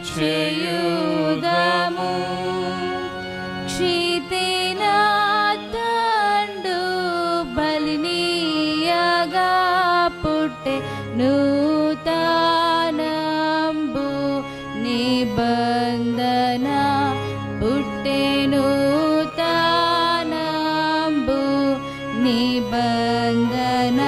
చేయుదము. క్షితినాతండు బలినీయగా పుట్టే నూతనంబు నిబంధన పుట్టే నూతనంబు నిబంధన.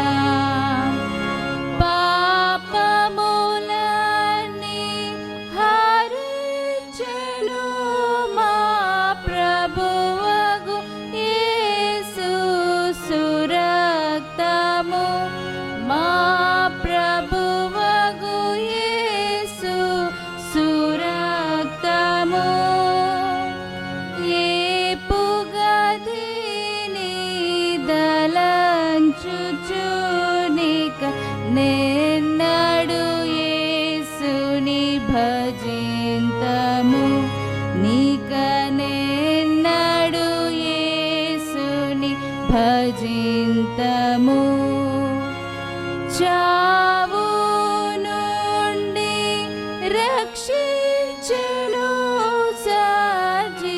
నిన్నడు యేసుని భజింతము, నీక నిన్నడు యేసుని భజింతము. చావు నుండి రక్షించెను సజీవులలో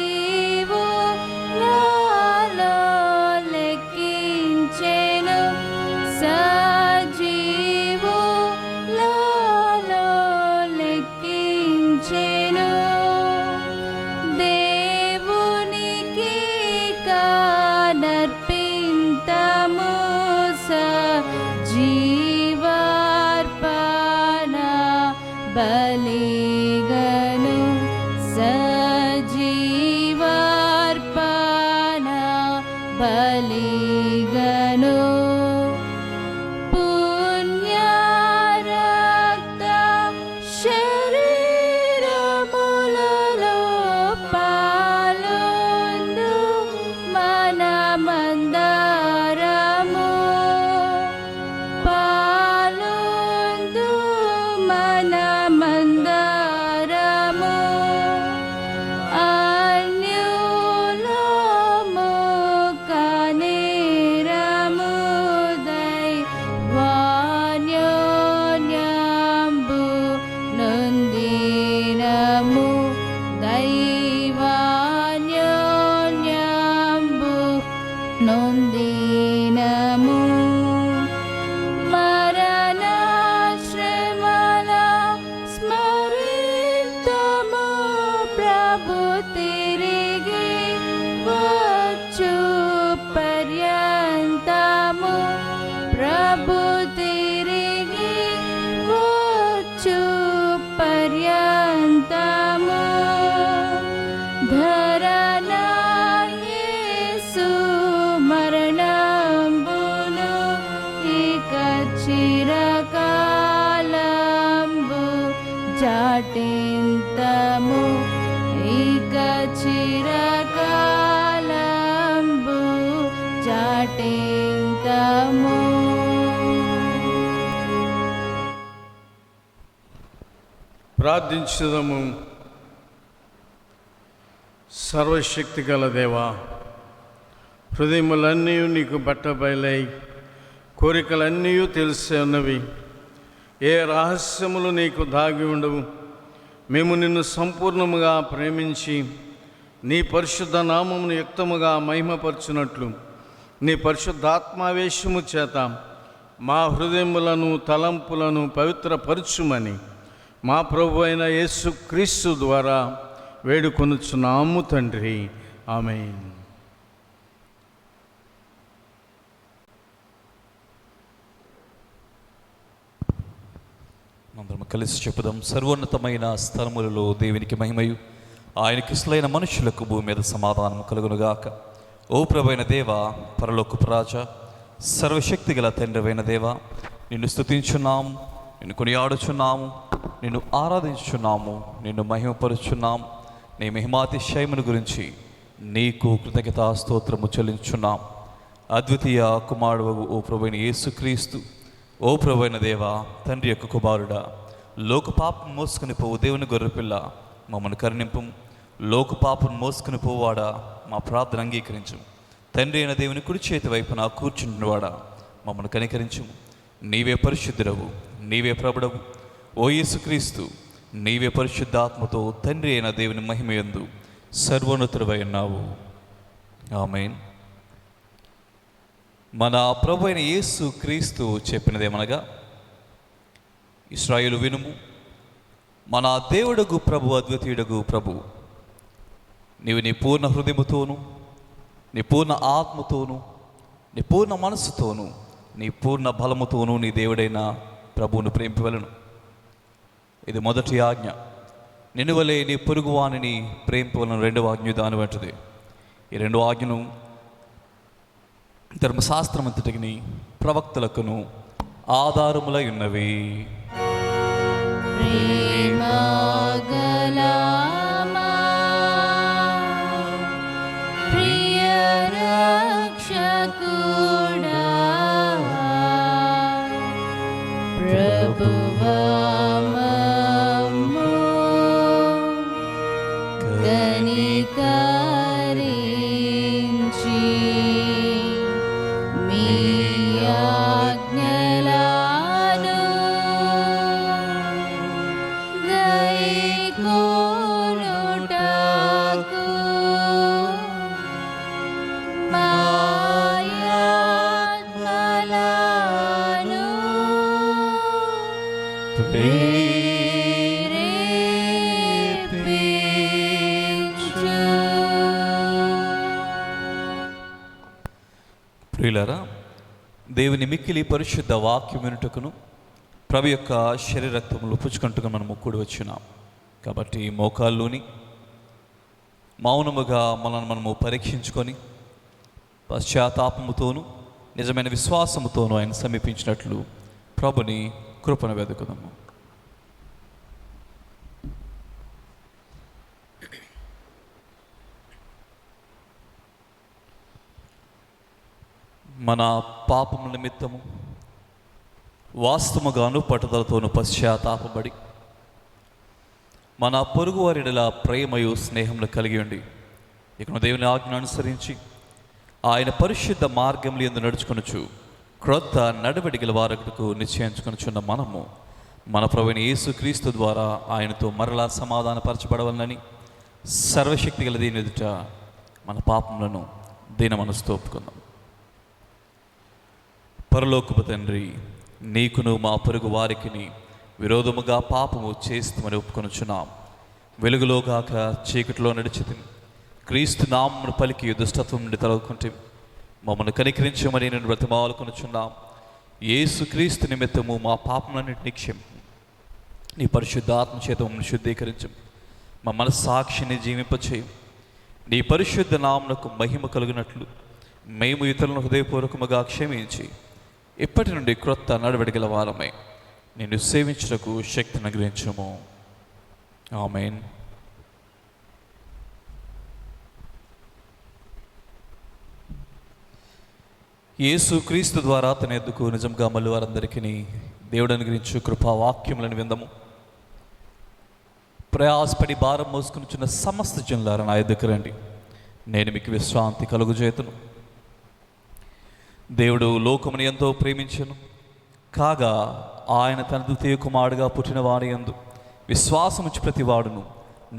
లెక్కించెను, సజీవులలో లెక్కించెను. దేవునికి కనర్పింతము సజీవార్పణ బలిగను, సజీవార్పణ బలిగను. పుణ్యరక్త శరీరములలో పాలుందు మనమందరము, పాలుందు మనమందరము. అన్యులము కనిరము దైవాన్యోన్యంబు నొందినము, దైవాన్యోన్యంబు నొందినము. మరణ శ్రమల స్మరితము, ప్రభు తిరిగి వచ్చు పర్యంతము, ప్రభు తిరిగి వచ్చు పర్యంతము. ధరణ యేసు మరణంబును ఇక చిరకాలంబు జాటింతము, ఇక చిరకాలంబు జాటింతము. ప్రార్థించుదము. సర్వశక్తి గల దేవా, హృదయములన్నీ నీకు బట్టబయలై కోరికలన్నీ తెలిసే ఉన్నవి, ఏ రహస్యములు నీకు దాగి ఉండవు. మేము నిన్ను సంపూర్ణముగా ప్రేమించి నీ పరిశుద్ధ నామమును యుక్తముగా మహిమపరచునట్లు నీ పరిశుద్ధాత్మావేశము చేత మా హృదయములను తలంపులను పవిత్రపరచుమని మా ప్రభు అయిన యేసుక్రీస్తు ద్వారా వేడుకొనుచున్నాము తండ్రి. ఆమేన్. అందరం కలిసి చెప్పుదాం. సర్వోన్నతమైన స్థలములలో దేవునికి మహిమయు, ఆయనకి ఇష్టలైన మనుషులకు భూమి మీద సమాధానం కలుగునుగాక. ఓ ప్రభువైన దేవా, పరలోకపు రాజా, సర్వశక్తి గల తండ్రివైన దేవా, నిన్ను స్తుతించున్నాము, నిన్ను కొనియాడుచున్నాము, నిన్ను ఆరాధించుచున్నాము, నిన్ను మహిమపరుచున్నాము. నీ మహిమాతిశయమును గురించి నీకు కృతజ్ఞతా స్తోత్రము చెల్లించున్నాం. అద్వితీయ కుమారుడు ఓ ప్రభువైన యేసుక్రీస్తు, ఓ ప్రభువైన దేవా, తండ్రి యొక్క కుమారుడా, లోక పాపం మోసుకుని పోవు దేవుని గొర్రెపిల్ల, మమ్మల్ని కరుణింపు. లోక పాపం మోసుకుని పోవాడా, మా ప్రార్థన అంగీకరించు. తండ్రి అయిన దేవుని కుడి చేతి వైపున కూర్చుంటున్నవాడా, మమ్మల్ని కనికరించు. నీవే పరిశుద్ధుడవు, నీవే ప్రభుడవు. ఓ యేసుక్రీస్తు, నీవే పరిశుద్ధాత్మతో తండ్రి అయిన దేవుని మహిమయందు సర్వోన్నతుడవై ఉన్నావు. ఆమేన్. మన ప్రభు అయిన యేసు క్రీస్తు చెప్పినదేమనగా, ఇశ్రాయేలు వినుము, మన దేవుడగు ప్రభు, అద్వితీయుడగు ప్రభు, నీవు నీ పూర్ణ హృదయముతోను, నీ పూర్ణ ఆత్మతోను, నీ పూర్ణ మనస్సుతోను, నీ పూర్ణ బలముతోను నీ దేవుడైన ప్రభువును ప్రేమింపవలెను. ఇది మొదటి ఆజ్ఞ. నిన్ను వలె నీ పొరుగువానిని ప్రేమింపవలెను రెండవ ఆజ్ఞ దాని వంటిది. ఈ రెండు ఆజ్ఞను ధర్మశాస్త్రమంతటికి ప్రవక్తలకును ఆధారములై ఉన్నవి. ప్రేమగలమా ప్రియ రక్షకుడా, ప్రభువా మమ్ము కనికరించి మీ ఆజ్ఞలను గైకొనుటకు మా ఆత్మలను ప్రేరేపించు. ప్రియులారా, దేవుని మిక్కిలి పరిశుద్ధ వాక్యం వినుటకును ప్రభు యొక్క శరీరక్తములు పుచ్చుకుంటుగా మనము కూడి వచ్చినాం. కాబట్టి మోకాల్లోని మౌనముగా మనము పరీక్షించుకొని పశ్చాత్తాపముతోనూ నిజమైన విశ్వాసముతోనూ ఆయన సమీపించినట్లు ప్రభుని కృపను వెతుకుదాము. మన పాపముల నిమిత్తము వాస్తవముగాను పట్టుదలతోనూ పశ్చాత్తాపబడి మన పొరుగు వారిడల ప్రేమయు స్నేహములు కలిగి ఉండి ఇక దేవుని ఆజ్ఞను అనుసరించి ఆయన పరిశుద్ధ మార్గములు యందు నడుచుకొనుచు క్రొత్త నడవడిగల వారకులకు నిశ్చయించుకొనుచున్న మనము మన ప్రభువైన యేసు క్రీస్తు ద్వారా ఆయనతో మరలా సమాధానపరచబడవలనని సర్వశక్తి గల దీని ఎదుట మన పాపములను దీన మనసుతో ఒప్పుకుందాం. పరలోకపు తండ్రి, నీకును మా పొరుగు వారికిని విరోధముగా పాపము చేస్తామని ఒప్పుకొనుచున్నాం. వెలుగులోగాక చీకటిలో నడిచితిని, క్రీస్తు నామమును పలికి దుష్టత్వం నుండి తొలగుకుంటే మమ్మల్ని కనికరించమని నేను బ్రతిమాలుకొనుచున్నాం. యేసు క్రీస్తు నిమిత్తము మా పాపములన్నింటినీ క్షమించు. నీ పరిశుద్ధాత్మ చేత మమ్మల్ని శుద్ధీకరించు. మా మనస్సాక్షిని జీవింపచేయం. నీ పరిశుద్ధ నామమునకు మహిమ కలుగునట్లు మేము ఇతరులను హృదయపూర్వకముగా క్షమించి ఇప్పటి నుండి క్రొత్త నడవడిగల వారమై నిన్ను సేవించుటకు శక్తిని అనుగ్రహించుము. ఆమేన్. యేసు క్రీస్తు ద్వారా తన ఎద్దుకు నిజంగా మళ్ళీ వారందరికీ దేవుడు అనుగ్రహించు కృపా వాక్యములను విందము. ప్రయాసపడి భారం మోసుకునిచున్న సమస్త జనులారా నా ఎద్దుకు రండి, నేను మీకు విశ్రాంతి కలుగుచేతును. దేవుడు లోకముని ఎంతో ప్రేమించెను, కాగా ఆయన తన ద్వితీయ కుమారుడుగా పుట్టిన వారి యందు విశ్వాసముచ్చి ప్రతివాడును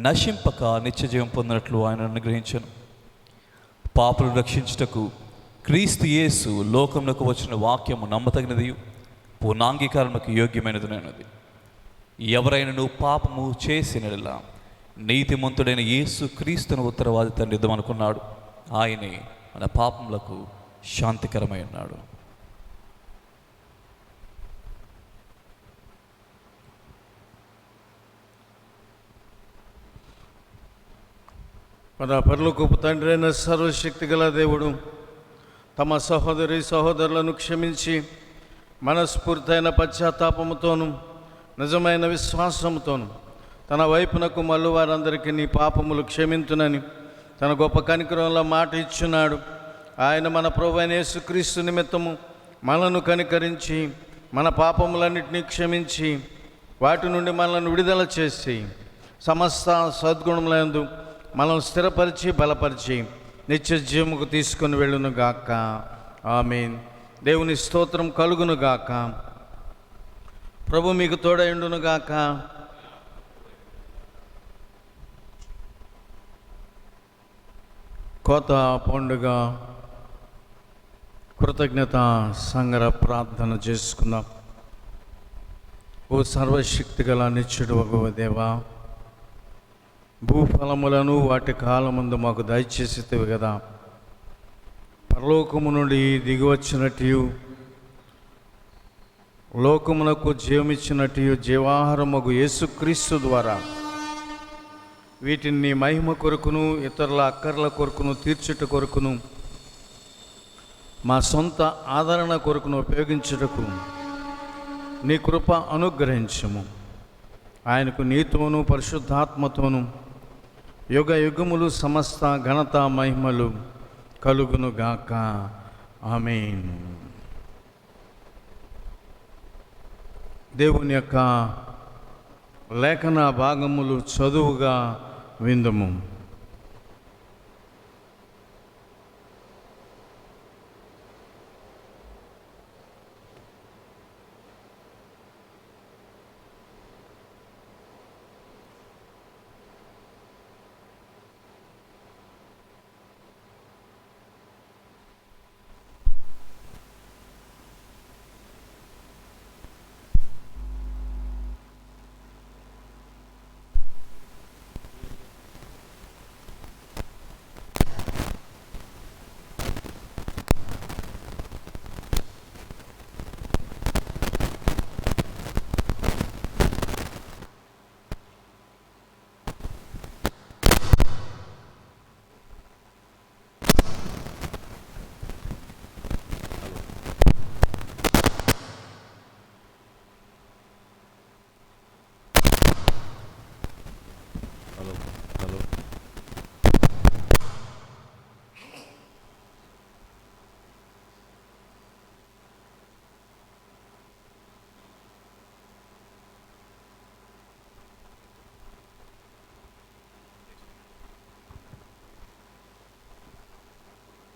నశింపక నిత్యజీవం పొందినట్లు ఆయన అనుగ్రహించెను. పాపులను రక్షించుటకు క్రీస్తు యేసు లోకమునకు వచ్చిన వాక్యము నమ్మతగినది, పూర్ణాంగీకారముకు యోగ్యమైనది. ఎవరైనా పాపము చేసినలా నీతిమంతుడైన యేసు క్రీస్తును ఉత్తరవాది తండ్రి ఇద్దామనుకున్నాడు. ఆయనే మన పాపములకు శాంతికరమై ఉన్నాడు. మన పరలోకపు తండ్రి అయిన సర్వశక్తి గల దేవుడు తమ సహోదరి సహోదరులను క్షమించి మనస్ఫూర్తైన పశ్చాత్తాపముతోనూ నిజమైన విశ్వాసముతోనూ తన వైపునకు మళ్ళీ వారందరికీ నీ పాపములు క్షమించునని తన గొప్ప కనికరంలో మాట ఇచ్చున్నాడు. ఆయన మన ప్రభువైన యేసుక్రీస్తు నిమిత్తము మనను కనికరించి మన పాపములన్నింటినీ క్షమించి వాటి నుండి మనల్ని విడుదల చేసి సమస్త సద్గుణములందు మనం స్థిరపరిచి బలపరిచి నిత్య జీవముకు తీసుకుని వెళ్ళును గాక. ఆమేన్. దేవుని స్తోత్రం కలుగును గాక. ప్రభు మీకు తోడైండును గాక. కోత పండుగ కృతజ్ఞత సంగర ప్రార్థన చేసుకుందాం. ఓ సర్వశక్తి గల నిత్యుడు ఒక దేవా, భూఫలములను వాటి కాలమందు మాకు దయచేసితివి కదా. పరలోకము నుండి దిగివచ్చినట్టు, లోకమునకు జీవమిచ్చినట్టు జీవాహారమగు యేసుక్రీస్తు ద్వారా వీటిని నీ మహిమ కొరకును ఇతరుల అక్కర్ల కొరకును తీర్చుట కొరకును మా సొంత ఆదరణ కొరకును ఉపయోగించుటకు నీ కృప అనుగ్రహించము. ఆయనకు నీతోనూ పరిశుద్ధాత్మతోనూ యుగ యుగములు సమస్త ఘనత మహిమలు కలుగునుగాక. ఆమేన్. దేవుని యొక్క లేఖన భాగములు చదువుగా విందుము.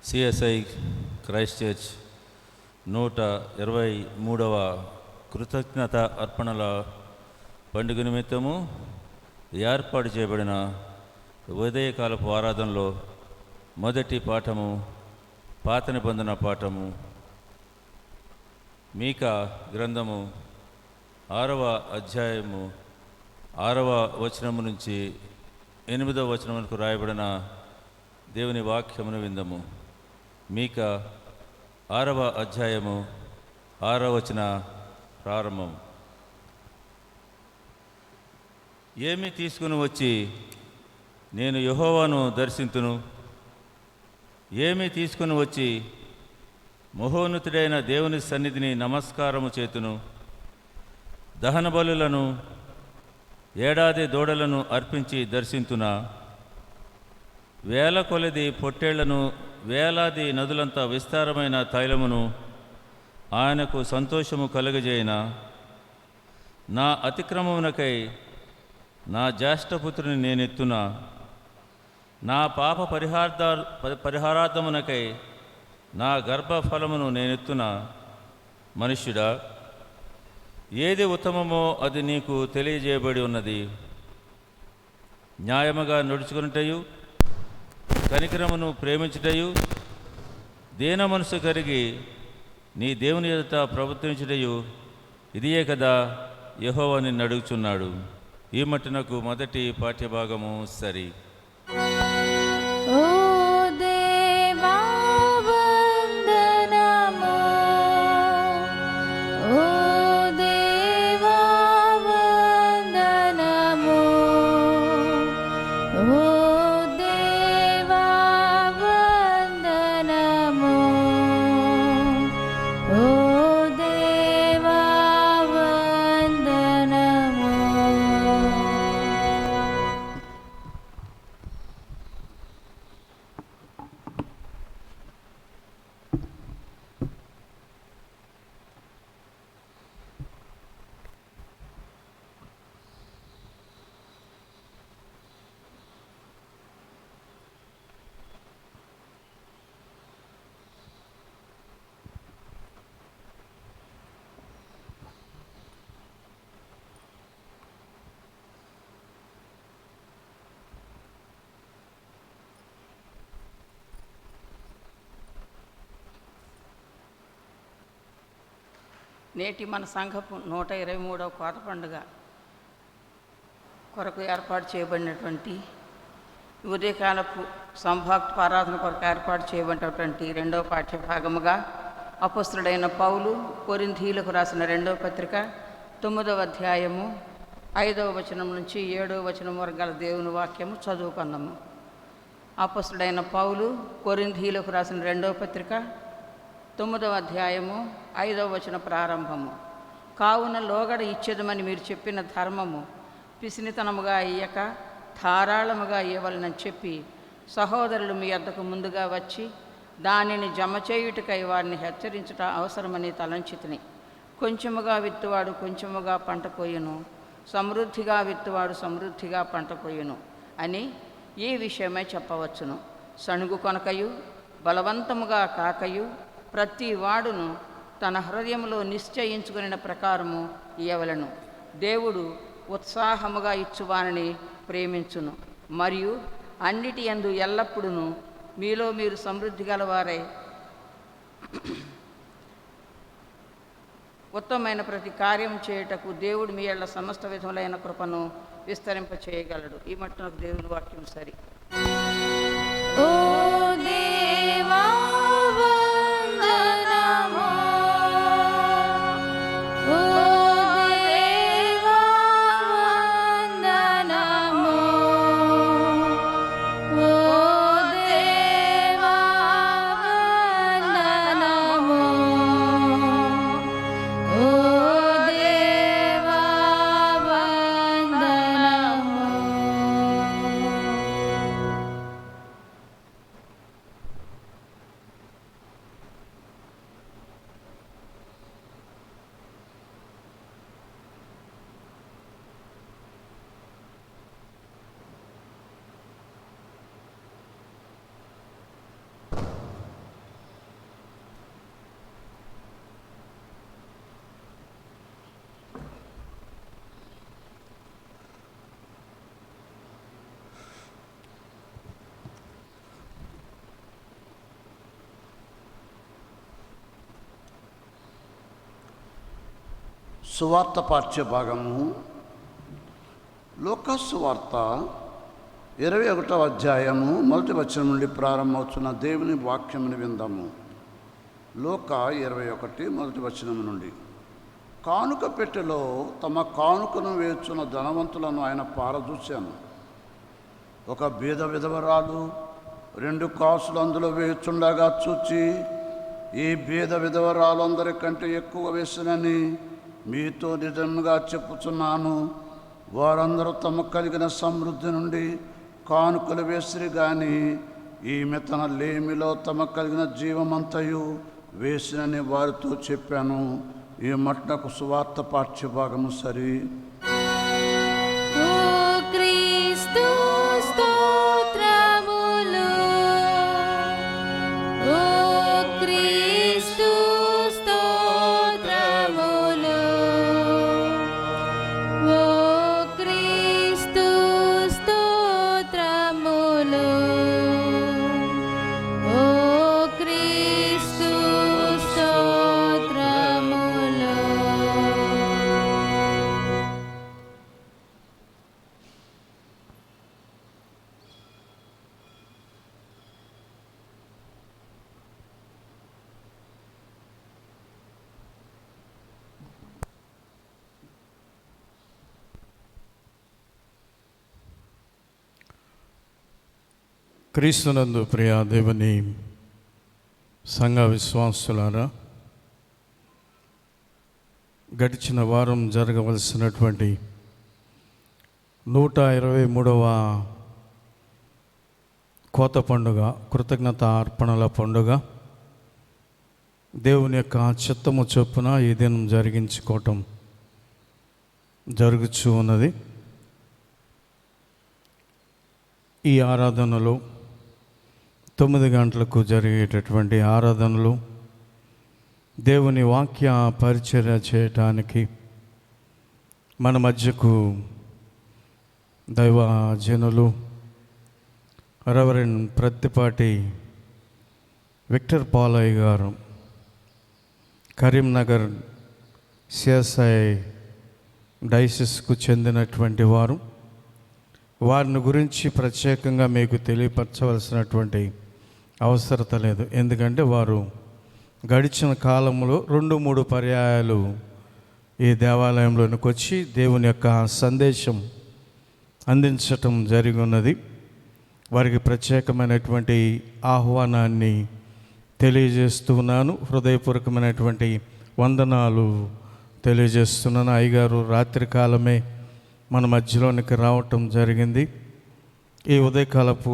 సిఎస్ఐ క్రైస్ట్ చర్చ్ 123వ కృతజ్ఞత అర్పణల పండుగ నిమిత్తము ఏర్పాటు చేయబడిన ఉదయకాలపు ఆరాధనలో మొదటి పాఠము పాత నిబంధన పాఠము మీకా గ్రంథము 6వ అధ్యాయము 6వ వచనము నుంచి 8వ వచనం వరకు రాయబడిన దేవుని వాక్యమును విందము. మీకా 6వ అధ్యాయము 6వ వచన ప్రారంభం. ఏమి తీసుకుని వచ్చి నేను యెహోవాను దర్శింతును, ఏమి తీసుకుని వచ్చి మహోన్నతుడైన దేవుని సన్నిధిని నమస్కారము చేతును. దహన బలులను ఏడాది దూడలను అర్పించి దర్శింతునా. వేల కొలది పొట్టేళ్లను వేలాది నదులంత విస్తారమైన తైలమును ఆయనకు సంతోషము కలుగజేయన. నా అతిక్రమమునకై నా జ్యేష్ఠపుత్రుని నేనెత్తునా. నా పాప పరిహారార్థమునకై నా గర్భఫలమును నేనెత్తునా. మనుష్యుడా, ఏది ఉత్తమమో అది నీకు తెలియజేయబడి ఉన్నది. న్యాయముగా నడుచుకున్నటయు, కనికరమును ప్రేమించుటయు, దీన మనసు కరిగి నీ దేవుని ఎదుట ప్రవర్తించుటయు ఇదియే కదా యెహోవా నిన్ను అడుగుచున్నాడు. ఈ మట్టునకు మొదటి పాఠ్యభాగము సరి. ఓ దేవా వందనము, ఓ దేవా వందనము, ఓ దేవా వందనము, ఓ దేవా వందనము. నేటి మన సంఘపు 123వ కోత పండుగ కొరకు ఏర్పాటు చేయబడినటువంటి ఉదయకాలపు సంభాక్త ఆరాధన కొరకు ఏర్పాటు చేయబడినటువంటి 2వ పాఠ్య భాగముగా అపొస్తలుడైన పౌలు కొరింథీయులకు రాసిన 2వ పత్రిక 9వ అధ్యాయము 5వ వచనం నుంచి 7వ వచనం వరకు గల దేవుని వాక్యము చదువుకున్నాము. అపొస్తలుడైన పౌలు కొరింథీయులకు రాసిన 2వ పత్రిక 9వ అధ్యాయము 5వ వచన ప్రారంభము. కావున లోగడ ఇచ్చేదమని మీరు చెప్పిన ధర్మము పిసినితనముగా ఇయ్యక ధారాళముగా ఇవ్వాలని చెప్పి సహోదరులు మీ వద్దకు ముందుగా వచ్చి దానిని జమ చేయుటకై వారిని హెచ్చరించుట అవసరమని తలంచితిని. కొంచెముగా విత్తువాడు కొంచెముగా పంట కోయును, సమృద్ధిగా విత్తువాడు సమృద్ధిగా పంట కోయును అని ఈ విషయమై చెప్పవచ్చును. సణుగు కొనకయు బలవంతముగా కాకయు ప్రతి వాడును తన హృదయంలో నిశ్చయించుకున్న ప్రకారము ఇయ్యవలను. దేవుడు ఉత్సాహముగా ఇచ్చువానిని ప్రేమించును, మరియు అన్నిటి యందు ఎల్లప్పుడూ మీలో మీరు సమృద్ధి గలవారై ఉత్తమమైన ప్రతి కార్యం చేయుటకు దేవుడు మీ యెడల సమస్త విధములైన కృపను విస్తరింపచేయగలడు. ఈ మట్టునకు దేవుని వాక్యం సరి. ఓ దేవా వందనము, ఓ దేవా వందనము, ఓ దేవా వందనము, ఓ దేవా వందనము. సువార్త పాఠ్య భాగము. లూకా సువార్త 21వ అధ్యాయము 1వ వచనం నుండి ప్రారంభమవుతున్న దేవుని వాక్యమును విందాము. లూకా 21 1వ వచనం నుండి. కానుక పెట్టెలో తమ కానుకను వేచున్న ధనవంతులను ఆయన పారదూశాను. ఒక బీద విధవరాలు 2 కాసులు అందులో వేచుండగా చూచి, ఈ బీద విధవరాలు అందరికంటే ఎక్కువ వేసినని మీతో నిజంగా చెప్పుచున్నాను, వారందరూ తమ కలిగిన సమృద్ధి నుండి కానుకలు వేసిరి, కానీ ఈమె తన లేమిలో తమ కలిగిన జీవమంతయు వేసినని వారితో చెప్పాను. ఈ మట్నకు సువార్త పాఠ్య భాగము సరి. ఓ క్రీస్తు స్తోత్రములు, ఓ క్రీస్తు స్తోత్రములు, ఓ క్రీస్తు స్తోత్రములు, ఓ క్రీస్తు స్తోత్రములు. క్రీస్తునందు ప్రియ దేవుని సంఘ విశ్వాసులారా, గడిచిన వారం జరగవలసినటువంటి 123వ కోత పండుగ, కృతజ్ఞత అర్పణల పండుగ దేవుని యొక్క చిత్తము చొప్పున ఈ దినం జరిగించుకోవటం జరుగుచూ ఉన్నది. ఈ ఆరాధనలో 9 గంటలకు జరిగేటటువంటి ఆరాధనలు దేవుని వాక్య పరిచర్య చేయటానికి మన మధ్యకు దైవజనులు రెవరెండ్ ప్రత్తిపాటి విక్టర్ పాలయ్య గారు, కరీంనగర్ సిఎస్ఐ డైసిస్కు చెందినటువంటి వారు. వారిని గురించి ప్రత్యేకంగా మీకు తెలియపరచవలసినటువంటి అవసరత లేదు. ఎందుకంటే వారు గడిచిన కాలంలో 2-3 పర్యాయాలు ఈ దేవాలయంలోనికి వచ్చి దేవుని యొక్క సందేశం అందించటం జరిగి ఉన్నది. వారికి ప్రత్యేకమైనటువంటి ఆహ్వానాన్ని తెలియజేస్తూ ఉన్నాను. హృదయపూర్వకమైనటువంటి వందనాలు తెలియజేస్తున్నాను. అయ్యగారు రాత్రికాలమే మన మధ్యలోనికి రావటం జరిగింది. ఈ ఉదయకాలపు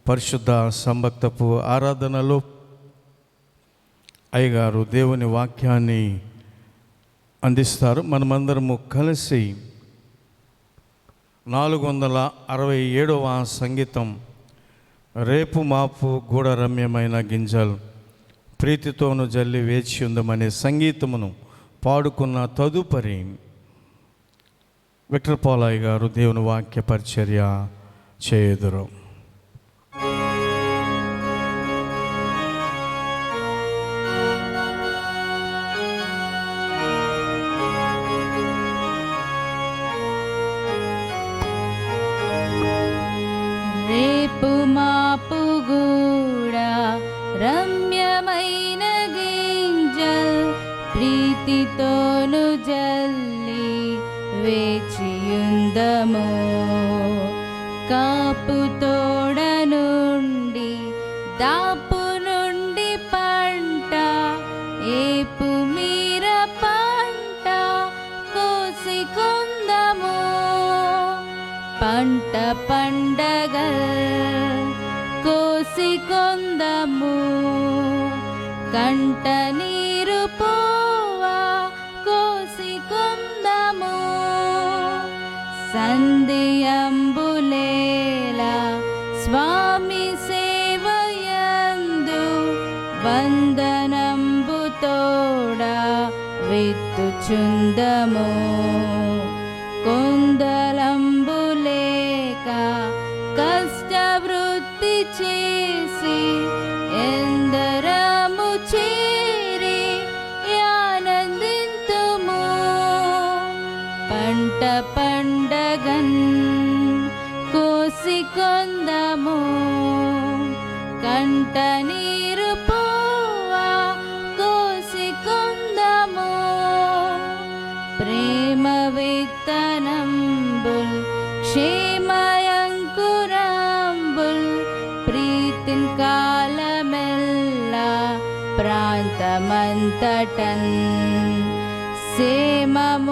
పరిశుద్ధ సంభక్తపు ఆరాధనలో అయ్యగారు దేవుని వాక్యాన్ని అందిస్తారు. మనమందరము కలిసి 467వ సంగీతం రేపు మాపు గూఢ రమ్యమైన గింజలు ప్రీతితోను జల్లి వేచి ఉందమనే సంగీతమును పాడుకున్న తదుపరి విక్టర్ పాలయ్య గారు దేవుని వాక్య పరిచర్య చేయుదురు. రేపు మాపు గూడా రమ్యమైన గింజల్ ప్రీతితోను జల్లి వేచియుందము. కాపు తోడ నుండి దాపు నుండి పంట ఏపు మీర పంట కోసి కొందము. పంట పండగల్ కోసి కొందము. కంట నీరు పోవా కోసి కొందము. సంధియంబులేలా స్వామి సేవయందు వందనంబు తోడా విత్తుచుందము. కొందలంబు లేక కష్టవృత్తి చేసి ఎందరము చేరి ఆనందింతుము. పంట పండగన్ కోసి కొందము. కంట నీరు పోవా కోసి కొందము. ప్రేమ విత్తనంబుల్ క్షేమయంకురంబుల్ ప్రీతిన్ కాలమెల్లా ప్రాంతమంతటన్ సేమముప్పనాటి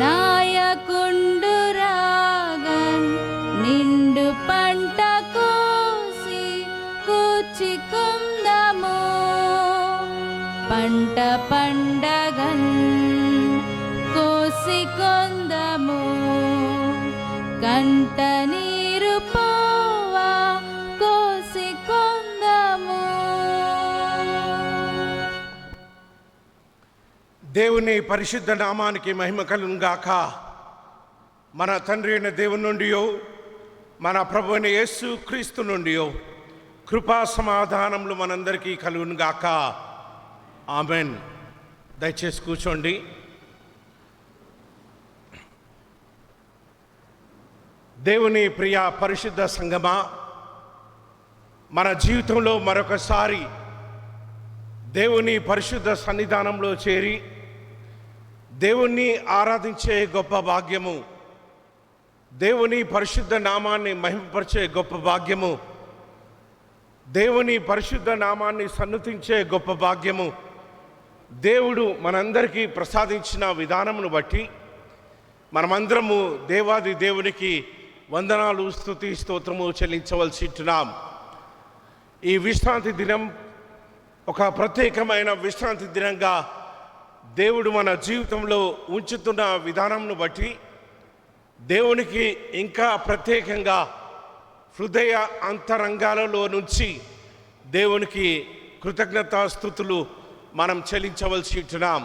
నాయకుండు రాగన్ నిండు పంట కోసి కూర్చి కొందము. పంట పండగన్ కోసి కొందము. కంట నీరు పోవా కోసి కొందము. దేవుని పరిశుద్ధ నామానికి మహిమ కలుగును గాక. మన తండ్రి అయిన దేవుని నుండియో మన ప్రభు అయిన యేసు క్రీస్తు నుండియో కృపా సమాధానములు మనందరికీ కలుగును గాక. ఆమెన్. దయచేసి కూర్చోండి. దేవుని ప్రియ పరిశుద్ధ సంగమా, మన జీవితంలో మరొకసారి దేవుని పరిశుద్ధ సన్నిధానంలో చేరి దేవుణ్ణి ఆరాధించే గొప్ప భాగ్యము, దేవుని పరిశుద్ధ నామాన్ని మహిమపరిచే గొప్ప భాగ్యము, దేవుని పరిశుద్ధ నామాన్ని సన్నుతించే గొప్ప భాగ్యము దేవుడు మనందరికీ ప్రసాదించిన విధానమును బట్టి మనమందరము దేవాది దేవునికి వందనాలు, స్తుతి, స్తోత్రము చెల్లించవలసి ఉంటున్నాం. ఈ విశ్రాంతి దినం ఒక ప్రత్యేకమైన విశ్రాంతి దినంగా దేవుడు మన జీవితంలో ఉంచుతున్న విధానంను బట్టి దేవునికి ఇంకా ప్రత్యేకంగా హృదయ అంతరంగాలలో నుంచి దేవునికి కృతజ్ఞతాస్తుతులు మనం చెల్లించవలసి ఉంటున్నాం.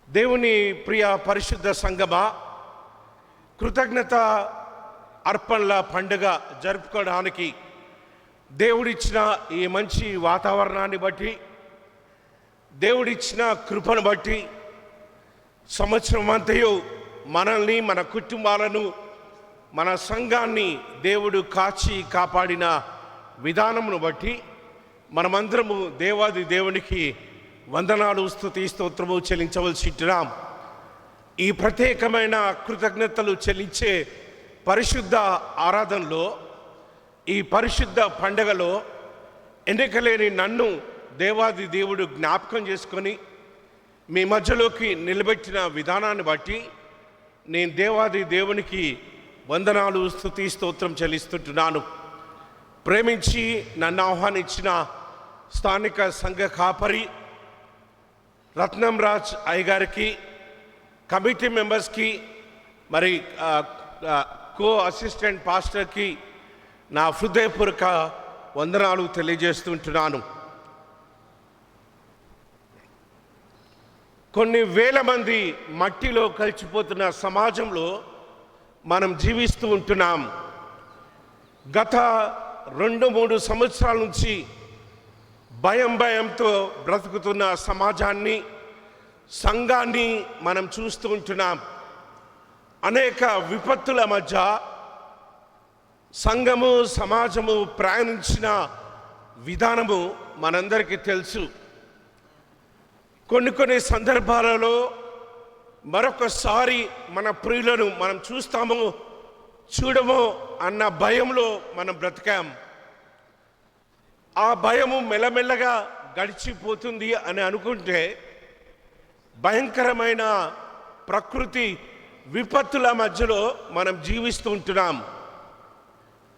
దేవుని ప్రియ పరిశుద్ధ సంగమా, కృతజ్ఞత అర్పణల పండుగ జరుపుకోవడానికి దేవుడిచ్చిన ఈ మంచి వాతావరణాన్ని బట్టి, దేవుడిచ్చిన కృపను బట్టి సంవత్సరం అంతయు మనల్ని, మన కుటుంబాలను, మన సంఘాన్ని దేవుడు కాచి కాపాడిన విధానమును బట్టి మనమందరము దేవాది దేవునికి వందనాలు, స్తుతి, స్తోత్రము చెల్లించవలసి ఉంటున్నాం. ఈ ప్రత్యేకమైన కృతజ్ఞతలు చెల్లించే పరిశుద్ధ ఆరాధనలో, ఈ పరిశుద్ధ పండగలో ఎన్నికలేని నన్ను దేవాది దేవుడు జ్ఞాపకం చేసుకొని మీ మధ్యలోకి నిలబెట్టిన విధానాన్ని బట్టి నేను దేవాది దేవునికి వందనాలు, స్తుతి, స్తోత్రం చెల్లిస్తుంటున్నాను. ప్రేమించి నన్ను ఆహ్వానించిన స్థానిక సంఘ కాపరి రత్నం రాజ్ అయ్యగారికి, కమిటీ మెంబర్స్కి, మరి కో అసిస్టెంట్ పాస్టర్కి నా హృదయపూర్వక వందనాలు తెలియజేస్తుంటున్నాను. కొన్ని వేల మంది మట్టిలో కలిసిపోతున్న సమాజంలో మనం జీవిస్తూ ఉంటున్నాం. గత 2-3 సంవత్సరాల నుంచి భయంతో బ్రతుకుతున్న సమాజాన్ని, సంఘాన్ని మనం చూస్తూ ఉంటున్నాం. అనేక విపత్తుల మధ్య సంఘము, సమాజము ప్రయాణించిన విధానము మనందరికీ తెలుసు. కొన్ని సందర్భాలలో మరొకసారి మన ప్రియులను మనం చూస్తామో చూడమో అన్న భయంలో మనం బ్రతికాం. ఆ భయము మెల్లమెల్లగా గడిచిపోతుంది అని అనుకుంటే భయంకరమైన ప్రకృతి విపత్తుల మధ్యలో మనం జీవిస్తూ ఉంటున్నాం.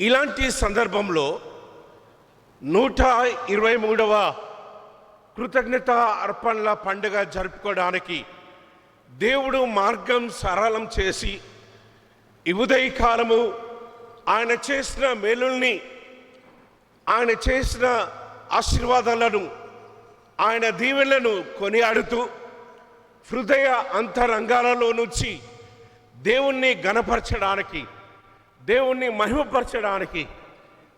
ఇలాంటి సందర్భంలో 123వ కృతజ్ఞత అర్పణల పండుగ జరుపుకోవడానికి దేవుడు మార్గం సరళం చేసి ఈ ఉదయకాలము ఆయన చేసిన మేలుల్ని, ఆయన చేసిన ఆశీర్వాదాలను, ఆయన దీవెనలను కొనియాడుతూ హృదయ అంతరంగాలలో నుంచి దేవుణ్ణి ఘనపరచడానికి, దేవుణ్ణి మహిమపరచడానికి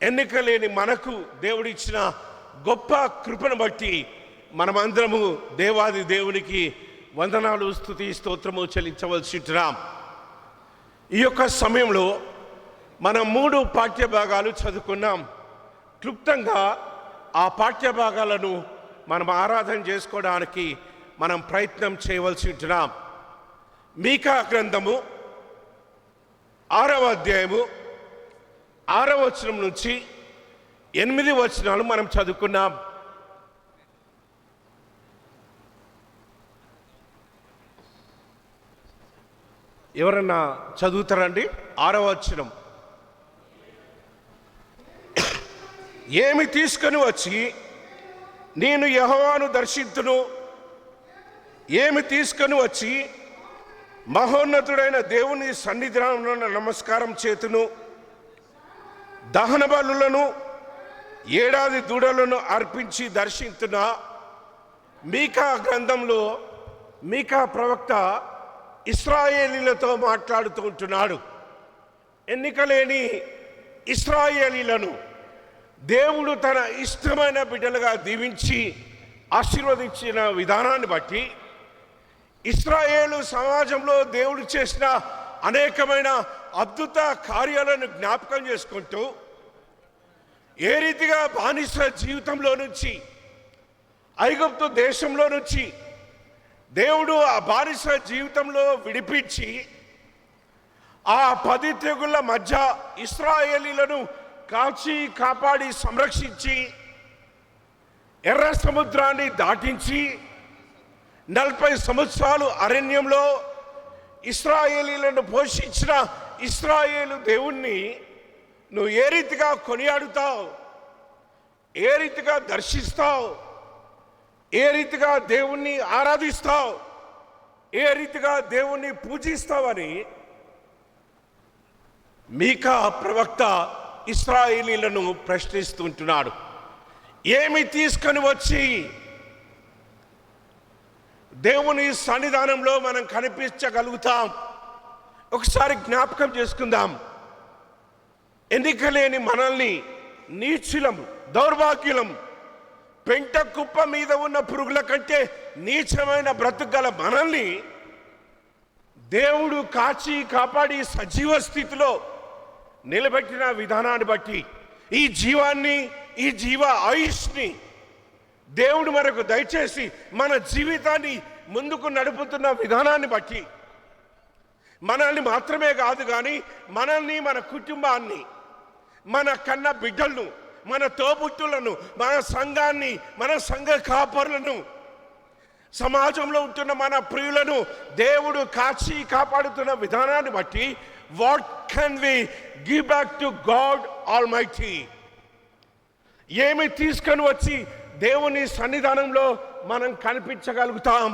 ఎన్నికలేని మనకు దేవుడిచ్చిన గొప్ప కృపను బట్టి మనమందరము దేవాది దేవునికి వందనాలు, స్తుతి, స్తోత్రము చెల్లించవలసి ఉంటున్నాం. ఈ యొక్క సమయంలో మనం 3 పాఠ్య భాగాలు చదువుకున్నాం. క్లుప్తంగా ఆ పాఠ్య భాగాలను మనం ఆరాధన చేసుకోవడానికి మనం ప్రయత్నం చేయవలసి ఉంటున్నాం. మీకా గ్రంథము 6వ అధ్యాయము 6వ వచనం నుంచి 8 వచనాలు మనం చదువుకున్నాం. ఎవరన్నా చదువుతారండి? 6వ వచనం. ఏమి తీసుకొని వచ్చి నేను యెహోవాను దర్శింతును, ఏమి తీసుకొని వచ్చి మహోన్నతుడైన దేవుని సన్నిధిలో నమస్కారం చేతును, దహన బలులను, ఏడాది దూడలను అర్పించి దర్శించున. మీకా గ్రంథంలో మీకా ప్రవక్త ఇశ్రాయేలీలతో మాట్లాడుతూ ఉంటున్నాడు. ఎన్నికలేని ఇశ్రాయేలీలను దేవుడు తన ఇష్టమైన బిడ్డలుగా దీవించి ఆశీర్వదించిన విధానాన్ని బట్టి ఇశ్రాయేలు సమాజంలో దేవుడు చేసిన అనేకమైన అద్భుత కార్యాలను జ్ఞాపకం చేసుకుంటూ ఏ రీతిగా బానిస జీవితంలో నుంచి, ఐగుప్తు దేశంలో నుంచి దేవుడు ఆ బానిస జీవితంలో విడిపించి ఆ 10 తెగుళ్ళ మధ్య ఇశ్రాయేలీలను కాచి కాపాడి సంరక్షించి ఎర్ర సముద్రాన్ని దాటించి 40 సంవత్సరాలు అరణ్యంలో ఇశ్రాయేలీలను పోషించిన ఇశ్రాయేలు దేవుణ్ణి నువ్వు ఏ రీతిగా కొనియాడుతావు, ఏ రీతిగా దర్శిస్తావు, ఏ రీతిగా దేవుణ్ణి ఆరాధిస్తావు, ఏ రీతిగా దేవుణ్ణి పూజిస్తావని మీకా ప్రవక్త ఇశ్రాయేలీలను ప్రశ్నిస్తుంటున్నాడు. ఏమి తీసుకొని వచ్చి దేవుని సన్నిధానంలో మనం కనిపించగలుగుతాం? ఒకసారి జ్ఞాపకం చేసుకుందాం. ఎన్నికలేని మనల్ని నీచులం, దౌర్భాగ్యులం, పెంట కుప్ప మీద ఉన్న పురుగుల కంటే నీచమైన బ్రతుకుగల మనల్ని దేవుడు కాచి కాపాడి సజీవ స్థితిలో నిలబెట్టిన విధానాన్ని బట్టి, ఈ జీవాన్ని, ఈ జీవ ఆయుష్ని దేవుడు మనకు దయచేసి మన జీవితాన్ని ముందుకు నడుపుతున్న విధానాన్ని బట్టి, మనల్ని మాత్రమే కాదు కానీ మనల్ని, మన కుటుంబాన్ని, మన కన్న బిడ్డలను, మన తోబుట్టులను, మన సంఘాన్ని, మన సంఘ కాపరులను, సమాజంలో ఉంటున్న మన ప్రియులను దేవుడు కాచి కాపాడుతున్న విధానాన్ని బట్టి, what can we give back to God Almighty? ఏమి తీసుకొని వచ్చి దేవుని సన్నిధానంలో మనం కనిపించగలుగుతాం?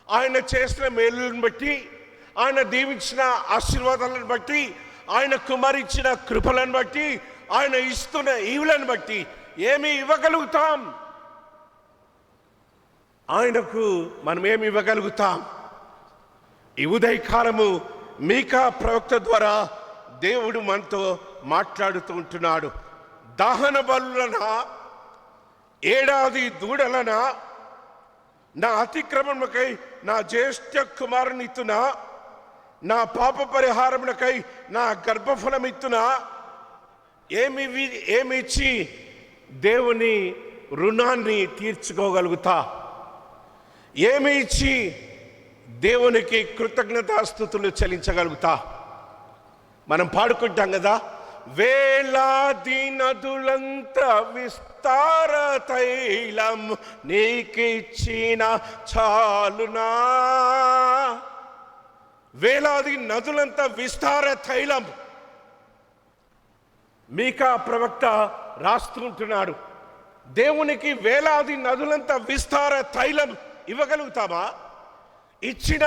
ఆయన చేసిన మేలులను బట్టి, ఆయన దీవించిన ఆశీర్వాదాలను బట్టి, ఆయన కుమారిచ్చిన కృపలను బట్టి, ఆయన ఇస్తున్న ఈవులను బట్టి ఏమి ఇవ్వగలుగుతాం? ఆయనకు మనం ఏమి ఇవ్వగలుగుతాం? ఈ ఉదయకాలము మీకా ప్రవక్త ద్వారా దేవుడు మనతో మాట్లాడుతూ ఉంటున్నాడు. దహన బలులన, ఏడాది దూడలన, నా అతిక్రమముకై నా జ్యేష్ఠ కుమారునిత్తున, నా పాప పరిహారమునకై నా గర్భఫలమిత్తున, ఏమిచ్చి దేవుని రుణాన్ని తీర్చుకోగలుగుతా? ఏమి ఇచ్చి దేవునికి కృతజ్ఞతాస్తుతులు చెల్లించగలుగుతా? మనం పాడుకుంటాం కదా, వేలాది నదులంత విస్తార తైలం నీకిచ్చిన చాలునా. వేలాది నదులంత విస్తార తైలం మీకా ప్రవక్త రాస్తూ ఉంటున్నాడు. దేవునికి వేలాది నదులంత విస్తార తైలం ఇవ్వగలుగుతామా? ఇచ్చిన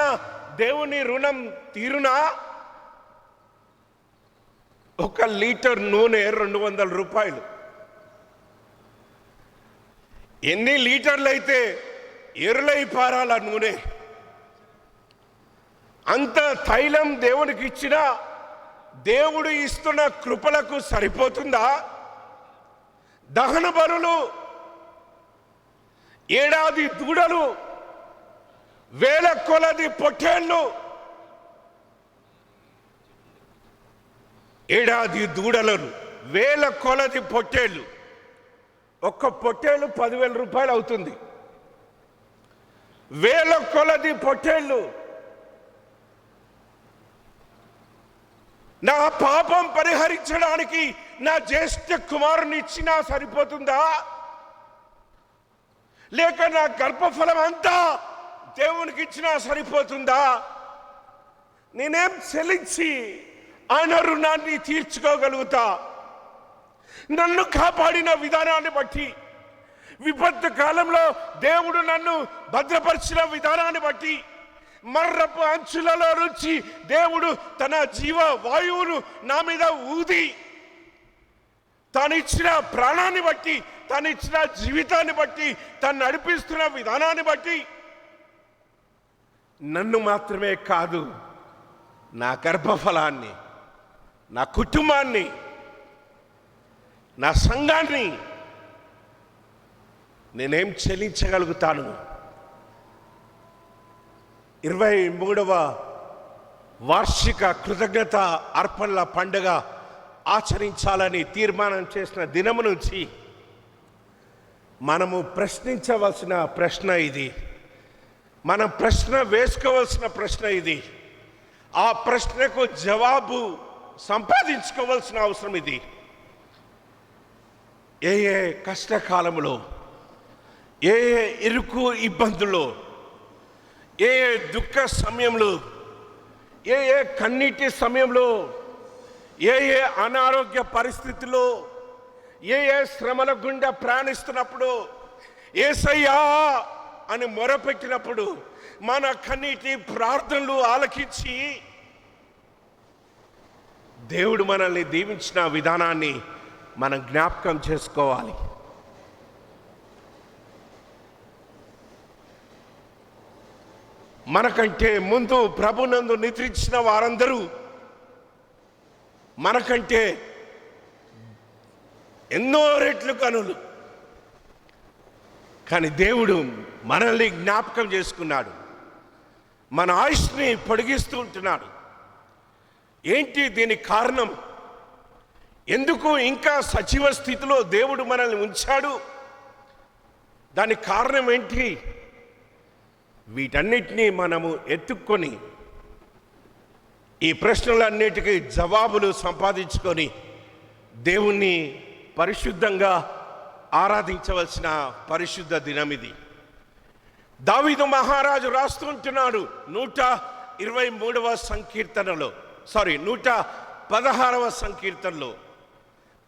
దేవుని రుణం తీరునా? 1 లీటర్ నూనె 200 రూపాయలు. ఎన్ని లీటర్లు అయితే ఎరులై పారాల నూనె. అంత తైలం దేవునికి ఇచ్చిన దేవుడు ఇస్తున్న కృపలకు సరిపోతుందా? దహన బలులు, ఏడాది దూడలు, వేల కొలది పొట్టేళ్ళు, ఏడాది దూడలను, వేల కొలది పొట్టేళ్ళు. ఒక్క పొట్టేళ్ళు 10,000 రూపాయలు అవుతుంది. వేల కొలది పొట్టేళ్ళు. నా పాపం పరిహరించడానికి నా జ్యేష్ఠ కుమారుని ఇచ్చినా సరిపోతుందా? లేక నా గర్భఫలం అంతా దేవునికి ఇచ్చినా సరిపోతుందా? నేనేం చెల్లించి ఆయన రుణాన్ని తీర్చుకోగలుగుతా? నన్ను కాపాడిన విధానాన్ని బట్టి, విపత్తు కాలంలో దేవుడు నన్ను భద్రపరిచిన విధానాన్ని బట్టి, మర్రపు అంచులలో నుంచి దేవుడు తన జీవ వాయువును నా మీద ఊది, తనిచ్చిన ప్రాణాన్ని బట్టి, తనిచ్చిన జీవితాన్ని బట్టి, తను నడిపిస్తున్న విధానాన్ని బట్టి, నన్ను మాత్రమే కాదు, నా గర్భఫలాన్ని, నా కుటుంబాన్ని, నా సంఘాన్ని నేనేం చెల్లించగలుగుతాను? 23వ వార్షిక కృతజ్ఞత అర్పణల పండుగ ఆచరించాలని తీర్మానం చేసిన దినము నుంచి మనము ప్రశ్నించవలసిన ప్రశ్న ఇది. మనం ప్రశ్న వేసుకోవలసిన ప్రశ్న ఇది. ఆ ప్రశ్నకు జవాబు సంపాదించుకోవాల్సిన అవసరం ఇది. ఏ ఏ కష్టకాలంలో, ఏ ఏ ఇరుకు ఇబ్బందుల్లో, ఏ ఏ దుఃఖ సమయంలో, ఏ ఏ కన్నీటి సమయంలో, ఏ ఏ అనారోగ్య పరిస్థితుల్లో, ఏ ఏ శ్రమల గుండా ప్రయాణిస్తున్నప్పుడు, యేసయ్యా అని మొరపెట్టినప్పుడు మన కన్నీటి ప్రార్థనలు ఆలకించి దేవుడు మనల్ని దీవించిన విధానాన్ని మనం జ్ఞాపకం చేసుకోవాలి. మనకంటే ముందు ప్రభునందు నిద్రించిన వారందరూ మనకంటే ఎన్నో రెట్లు కనులు కానీ దేవుడు మనల్ని జ్ఞాపకం చేసుకున్నాడు, మన ఆయుష్ని పొడిగిస్తూ ఉంటున్నాడు. ఏంటి దీనికి కారణం? ఎందుకు ఇంకా సజీవ స్థితిలో దేవుడు మనల్ని ఉంచాడు? దానికి కారణం ఏంటి? వీటన్నిటినీ మనము ఎత్తుక్కొని ఈ ప్రశ్నలన్నిటికీ జవాబులు సంపాదించుకొని దేవుణ్ణి పరిశుద్ధంగా ఆరాధించవలసిన పరిశుద్ధ దినం ఇది. దావీదు మహారాజు రాస్తుంటున్నాడు 123వ సంకీర్తనలో, 116వ సంకీర్తనలో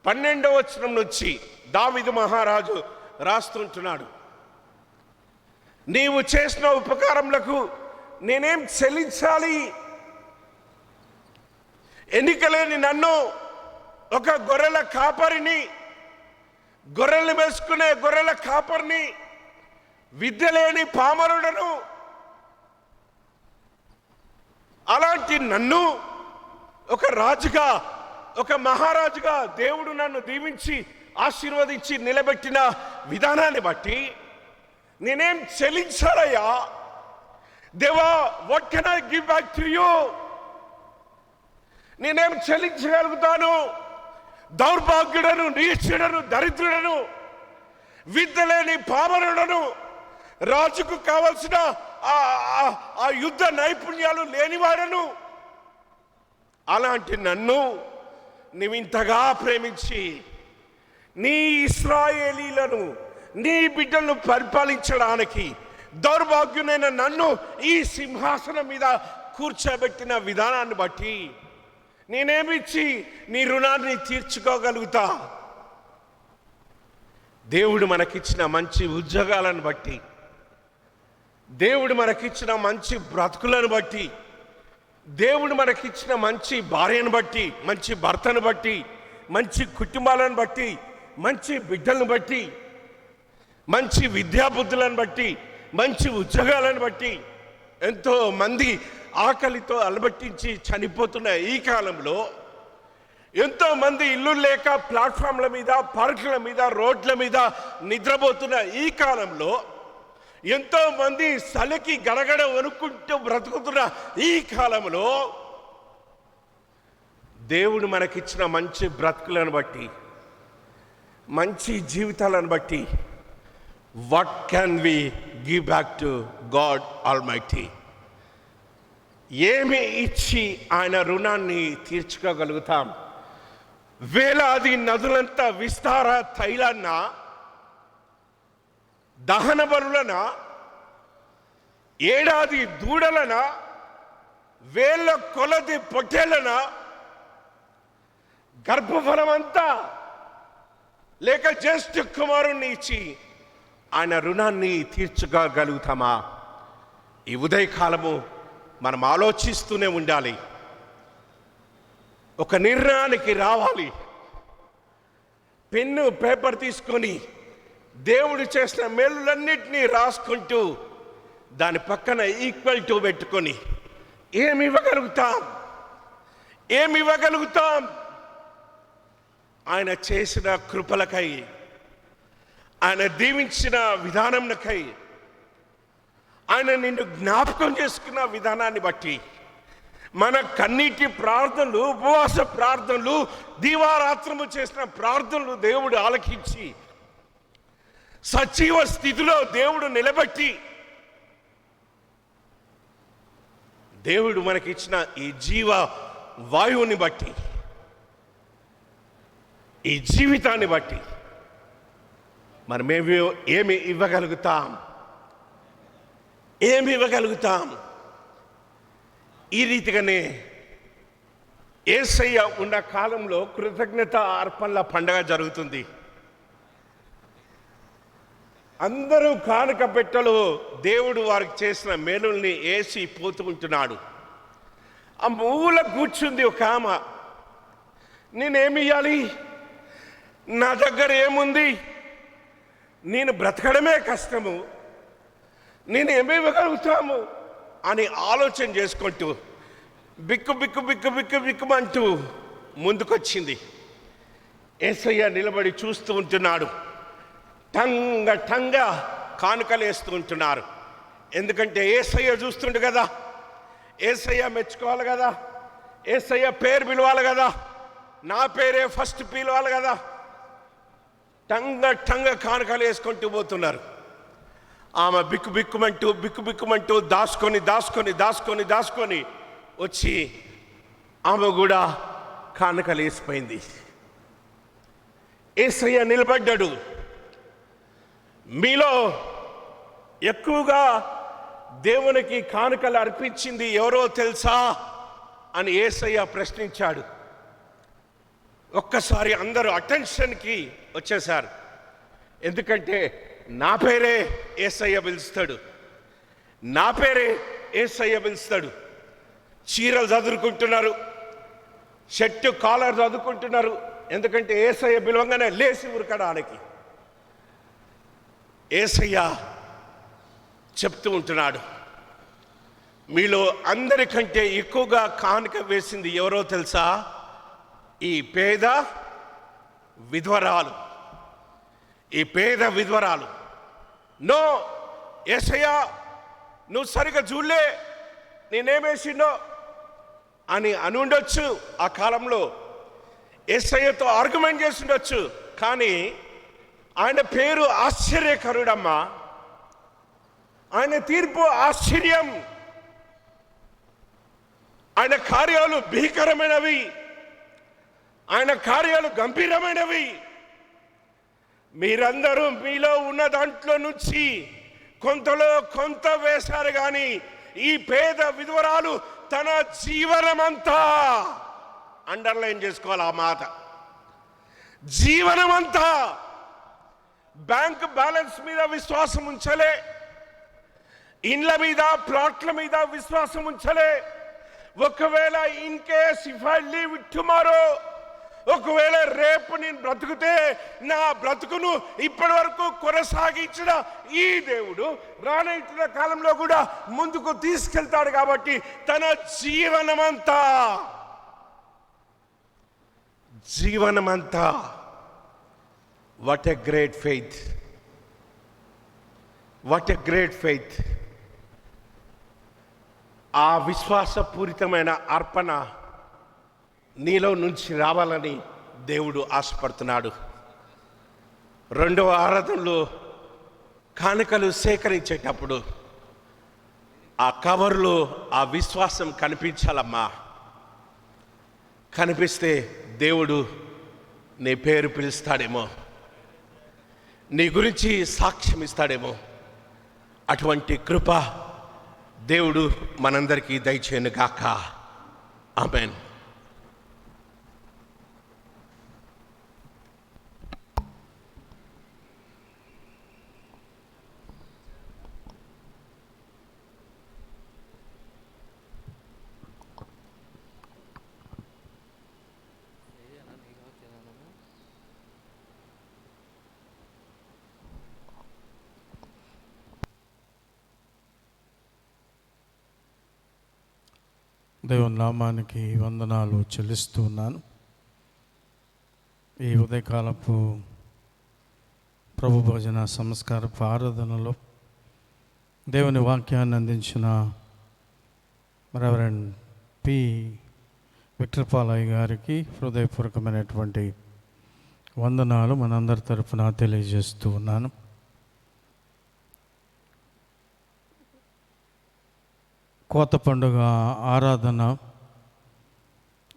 12వ వచనం నుంచి దావీదు మహారాజు రాస్తుంటున్నాడు, నీవు చేసిన ఉపకారములకు నేనేం చెల్లించాలి? ఎన్నికలేని నన్ను, ఒక గొర్రెల కాపరిని, గొర్రెలు వేసుకునే గొర్రెల కాపరిని, విద్య లేని పామరుడను, అలాంటి నన్ను ఒక రాజుగా, ఒక మహారాజుగా దేవుడు నన్ను దీవించి ఆశీర్వదించి నిలబెట్టిన విధానాన్ని బట్టి నేనేం చెల్లించాలయ్యా? దేవా, what can I give back to you? నేనేం చెల్లించగలుగుతాను? దౌర్భాగ్యుడను, నీచుడను, దరిద్రుడను, విద్య లేని పామరుడను, రాజుకు కావలసిన ఆ యుద్ధ నైపుణ్యాలు లేనివాడను, అలాంటి నన్ను నీవింతగా ప్రేమించి నీ ఇశ్రాయేలీలను, నీ బిడ్డలను పరిపాలించడానికి దౌర్భాగ్యునైన నన్ను ఈ సింహాసనం మీద కూర్చోబెట్టిన విధానాన్ని బట్టి నేనేమిచ్చి నీ రుణాన్ని తీర్చుకోగలుగుతా? దేవుడు మనకిచ్చిన మంచి ఉద్యోగాలను బట్టి, దేవుడు మనకిచ్చిన మంచి బ్రతుకులను బట్టి, దేవుడు మనకిచ్చిన మంచి భార్యను బట్టి, మంచి భర్తను బట్టి, మంచి కుటుంబాలను బట్టి, మంచి బిడ్డలను బట్టి, మంచి విద్యాబుద్ధులను బట్టి, మంచి ఉద్యోగాలను బట్టి ఎంతో మంది ఆకలితో అలబట్టించి చనిపోతున్న ఈ కాలంలో, ఎంతో మంది ఇల్లు లేక ప్లాట్ఫామ్ల మీద, పార్కుల మీద, రోడ్ల మీద నిద్రపోతున్న ఈ కాలంలో, ఎంతో మంది సలికి గడగడ వణుకుంటూ బ్రతుకుతున్న ఈ కాలంలో దేవుడు మనకిచ్చిన మంచి బ్రతుకులను బట్టి, మంచి జీవితాలను బట్టి what can we give back to God Almighty? ఏమి ఇచ్చి ఆయన రుణాన్ని తీర్చుకోగలుగుతాం? వేలాది నదులంత విస్తార తైలాన్న, దహన బలులన, ఏడాది దూడలన, వేల కొలది పొట్టేలన, గర్భఫలమంతా లేక జ్యేష్ఠ కుమారుణ్ణి ఇచ్చి ఆయన రుణాన్ని తీర్చుకోగలుగుతామా? ఈ ఉదయకాలము మనం ఆలోచిస్తూనే ఉండాలి, ఒక నిర్ణయానికి రావాలి. పెన్ను పేపర్ తీసుకొని దేవుడు చేసిన మేలులన్నిటినీ రాసుకుంటూ దాని పక్కన ఈక్వల్ టు పెట్టుకొని ఏమి ఇవ్వగలుగుతాం? ఆయన చేసిన కృపలకై, ఆయన దీవించిన విధానంకై, ఆయన నిన్ను జ్ఞాపకం చేసుకున్న విధానాన్ని బట్టి మన కన్నీటి ప్రార్థనలు, ఉపవాస ప్రార్థనలు, దీవారాత్రము చేసిన ప్రార్థనలు దేవుడు ఆలకించి సజీవ స్థితిలో దేవుడు నిలబెట్టి, దేవుడు మనకిచ్చిన ఈ జీవ వాయువుని బట్టి, ఈ జీవితాన్ని బట్టి మనమేమి ఇవ్వగలుగుతాం? ఈ రీతిగానే యేసయ్య ఉన్న కాలంలో కృతజ్ఞత అర్పణల పండగ జరుగుతుంది. అందరూ కానుక పెట్టెలో దేవుడు వారికి చేసిన మేలుల్ని వేసి పోతుంటున్నాడు. ఆ మూల కూర్చుంది ఒక ఆమె, నేనేమి ఇవ్వాలి? నా దగ్గర ఏముంది? నేను బ్రతకడమే కష్టము, నేను ఏమి ఇవ్వగలుగుతాము అని ఆలోచన చేసుకుంటూ బిక్కుమంటూ ముందుకొచ్చింది. యేసయ్య నిలబడి చూస్తూ ఉంటున్నాడు. టంగ కానుకలు వేస్తూ ఉంటున్నారు. ఎందుకంటే యేసయ్య చూస్తుండు కదా, యేసయ్య మెచ్చుకోవాలి కదా, యేసయ్య పేరు పిలవాలి కదా, నా పేరే ఫస్ట్ పిలవాలి కదా. టంగ కానుకలు వేసుకుంటూ పోతున్నారు. ఆమె బిక్కుబిక్కుమంటూ దాచుకొని వచ్చి ఆమె కూడా కానుకలు వేసిపోయింది. యేసయ్య నిలబడ్డాడు. మీలో ఎక్కువగా దేవునికి కానుకలు అర్పించింది ఎవరో తెలుసా అని యేసయ్య ప్రశ్నించాడు. ఒక్కసారి అందరూ అటెన్షన్కి వచ్చేశారు. ఎందుకంటే నా పేరే యేసయ్య పిలుస్తాడు, నా పేరే యేసయ్య పిలుస్తాడు. చీరలు చదువుకుంటున్నారు, షర్టు కాలర్ చదువుకుంటున్నారు. ఎందుకంటే యేసయ్య పిలవంగానే లేచి ఉరకడానికి. యేసయ్య చెప్తూ ఉంటున్నాడు, మీలో అందరికంటే ఎక్కువగా కానుక వేసింది ఎవరో తెలుసా? ఈ పేద విధవరాలు. నో యేసయ్య, నువ్వు సరిగా చూడలే, నేనేమేసిండో అని ఉండొచ్చు. ఆ కాలంలో యేసయ్యతో ఆర్గ్యుమెంట్ చేసి ఉండొచ్చు. కానీ ఆయన పేరు ఆశ్చర్యకరుడమ్మా, ఆయన తీర్పు ఆశ్చర్యం, ఆయన కార్యాలు భీకరమైనవి, ఆయన కార్యాలు గంభీరమైనవి. మీరందరూ మీలో ఉన్న దాంట్లో నుంచి కొంతలో కొంత వేశారు. కానీ ఈ పేద విధవరాలు తన జీవనమంతా, అండర్లైన్ చేసుకోవాలి ఆ మాట, జీవనమంతా బ్యాంక్ బ్యాలెన్స్ మీద విశ్వాసం ఉంచలే, ఇండ్ల మీద ప్లాట్ల మీద విశ్వాసం ఉంచలే. ఒకవేళ in case if I leave tomorrow, ఒకవేళ రేపు నేను బ్రతుకుతే నా బ్రతుకును ఇప్పటి వరకు కొనసాగించిన ఈ దేవుడు రానైతున్న కాలంలో కూడా ముందుకు తీసుకెళ్తాడు. కాబట్టి తన జీవనమంతా what a great faith, what a great faith. ఆ విశ్వాసపూరితమైన అర్పణ నీలో నుంచి రావాలని దేవుడు ఆశపడుతున్నాడు. రెండవ ఆరాధనలో కానుకలు సేకరించేటప్పుడు ఆ కవర్లో ఆ విశ్వాసం కనిపించాలమ్మా. కనిపిస్తే దేవుడు నీ పేరు పిలుస్తాడేమో, నీ గురించి సాక్ష్యం ఇస్తాడేమో. అటువంటి కృప దేవుడు మనందరికీ దయచేయను గాక. ఆమేన్. దేవుని నామానికి వందనాలు చెల్లిస్తూ ఉన్నాను. ఈ ఉదయకాలపు ప్రభు భోజన సంస్కారపు ఆరాధనలో దేవుని వాక్యాన్ని అందించిన రెవరెండ్ పి విక్రపాలయ్య గారికి హృదయపూర్వకమైనటువంటి వందనాలు మనందరి తరపున తెలియజేస్తూ ఉన్నాను. కోత పండుగ ఆరాధన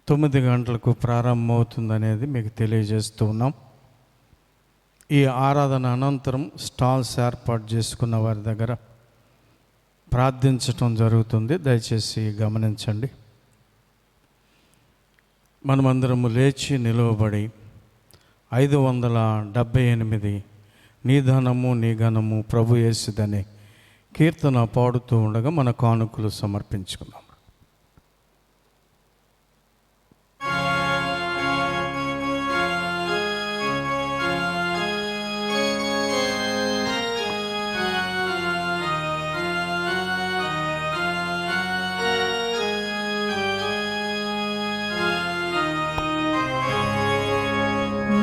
9 గంటలకు ప్రారంభమవుతుందనేది మీకు తెలియజేస్తూ ఉన్నాం. ఈ ఆరాధన అనంతరం స్టాల్స్ ఏర్పాటు చేసుకున్న వారి దగ్గర ప్రార్థించటం జరుగుతుంది, దయచేసి గమనించండి. మనమందరము లేచి నిలువబడి 578 నీ ధనము నీ ఘనము ప్రభు యేసుదనే కీర్తన పాడుతూ ఉండగా మన కానుకలు సమర్పించుకుందాం.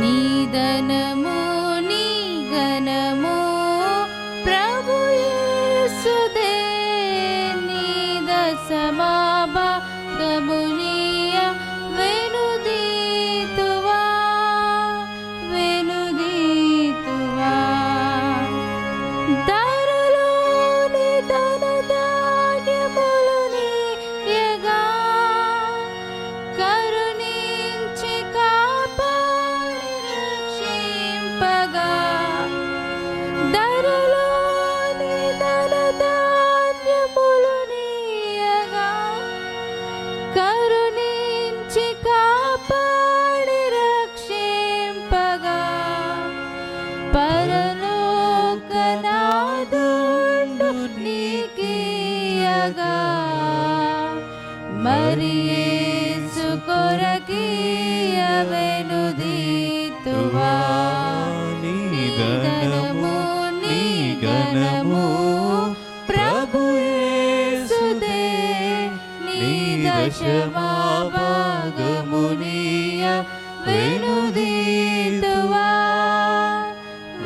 నీ ధనము నీ ఘనము ప్రభు కొరకీయ వెనుదీతువా నీ ఘనము నీ ఘనము ప్రభు యేసుదే నీ దశమా భాగమునియ వెనుదీతువా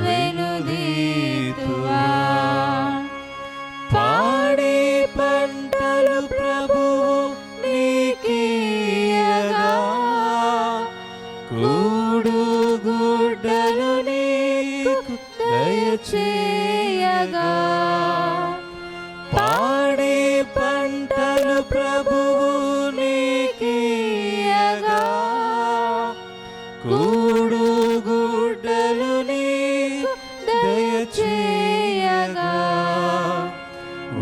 వెనుదీతువా పాడి పంటలు ప్రభువు నీకీయగా కూడు గుడ్డలు నీకు దయచేయగా పాడి పంటలు ప్రభువు నీకీయగా కూడు గుడ్డలు నీకు దయచేయగా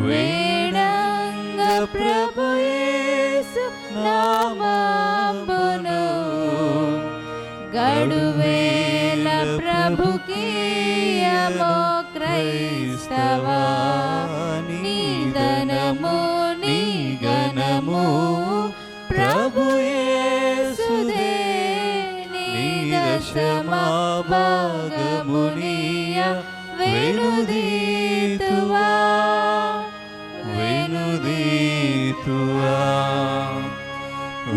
వేడంగ ప్రభు యేసు నామమును గడువేల ప్రభుకీయమో క్రైస్తవా నీ ధనము నీ ఘనము ప్రభు యేసుదే నీ దశమా భాగమునియ వెనుదీతువా వెనుదీతువా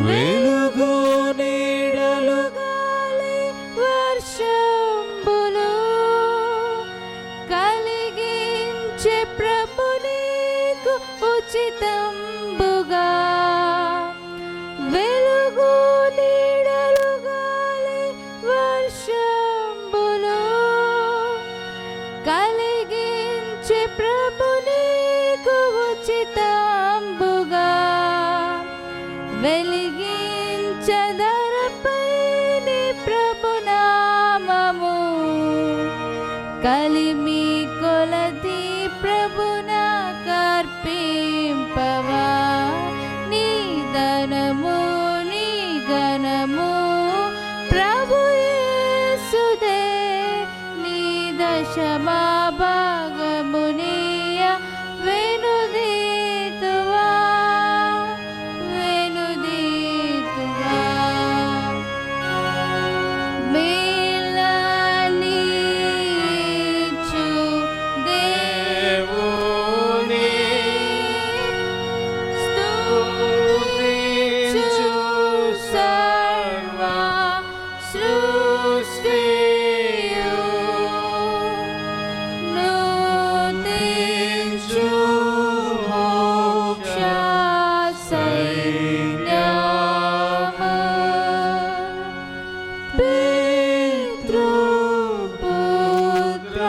వెలుగు నీడలు గాలి వర్షంబులు కలిగించే ప్రభు నీకు ఉచితంబుగా వెలుగు నీడలు గాలి వర్షంబులు కలిగించే ప్రభు నీకు ఉచితంబుగా వెలిగించదరపై నీ ప్రభు నామము కలిమి కొలది ప్రభున కర్పింపవా నీ ధనము నీ ఘనము ప్రభు యేసుదే నీ దశమా భాగమునియ వెనుదీతువా వెనుదీతువా మేలనీచు దేవుని స్తుతించు సర్వ సృష్టియు నూతించు మోక్ష సైన్యము పితృపుత్ర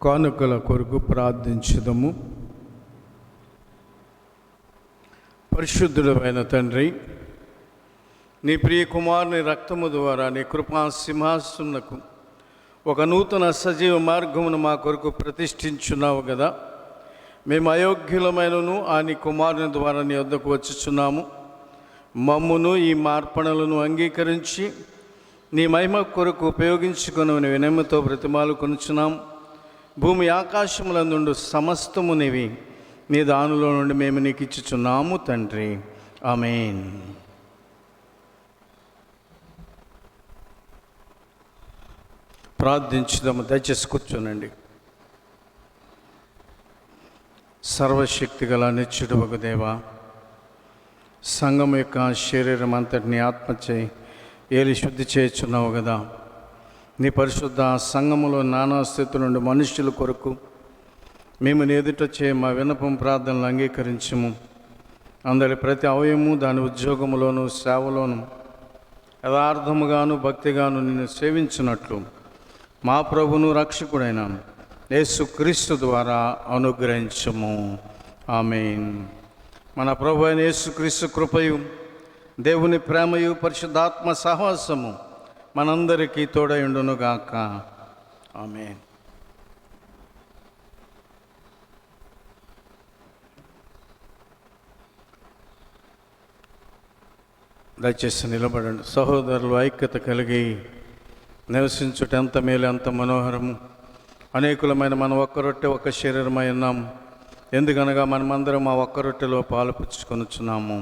కానుకల కొరకు ప్రార్థించుదము. పరిశుద్ధుడు అయిన తండ్రి, నీ ప్రియ కుమారుని రక్తము ద్వారా నీ కృపా సింహాసనకు ఒక నూతన సజీవ మార్గమును మా కొరకు ప్రతిష్ఠించున్నావు కదా. మేము అయోగ్యులమైనను ఆ నీ కుమారుని ద్వారా నీ వద్దకు వచ్చుచున్నాము. మమ్మును ఈ మార్పణలను అంగీకరించి నీ మహిమ కొరకు ఉపయోగించుకుని వినయముతో బ్రతిమాలు కొనుచున్నాం. భూమి ఆకాశములందుండు సమస్తము నీవి, నీ దానిలో నుండి మేము నీకు ఇచ్చుచున్నాము తండ్రి. ఆమేన్. ప్రార్థించుదాము. దయచేసి కూర్చోనండి. సర్వశక్తి గల నిత్యుడవగు దేవా, సంఘం యొక్క శరీరం అంతటిని ఆత్మచే ఏలి శుద్ధి చేయుచున్నావు కదా. నీ పరిశుద్ధ సంఘములో నానా స్థితి నుండి మనుష్యుల కొరకు మేము నీ ఎదుట మా విన్నపం ప్రార్థనలు అంగీకరించము. అందరి ప్రతి అవయము దాని ఉద్యోగములోను సేవలోను యథార్థముగాను భక్తిగాను నిన్ను సేవించినట్లు మా ప్రభును రక్షకుడైన యేసుక్రీస్తు ద్వారా అనుగ్రహించము. ఆమేన్. మన ప్రభు అయిన యేసుక్రీస్తు కృపయు దేవుని ప్రేమయు పరిశుద్ధాత్మ సహవాసము మనందరికీ తోడయుండునుగాక. ఆమేన్. దయచేసి నిలబడండి. సహోదరులు ఐక్యత కలిగి నివసించుట ఎంత మేలు, ఎంత మనోహరము. అనేకులమైన మనం ఒక్క రొట్టె ఒక్క శరీరమై ఉన్నాము. ఎందుకనగా మనమందరం ఆ ఒక్క రొట్టెలో పాలు పుచ్చుకొనుచున్నాము.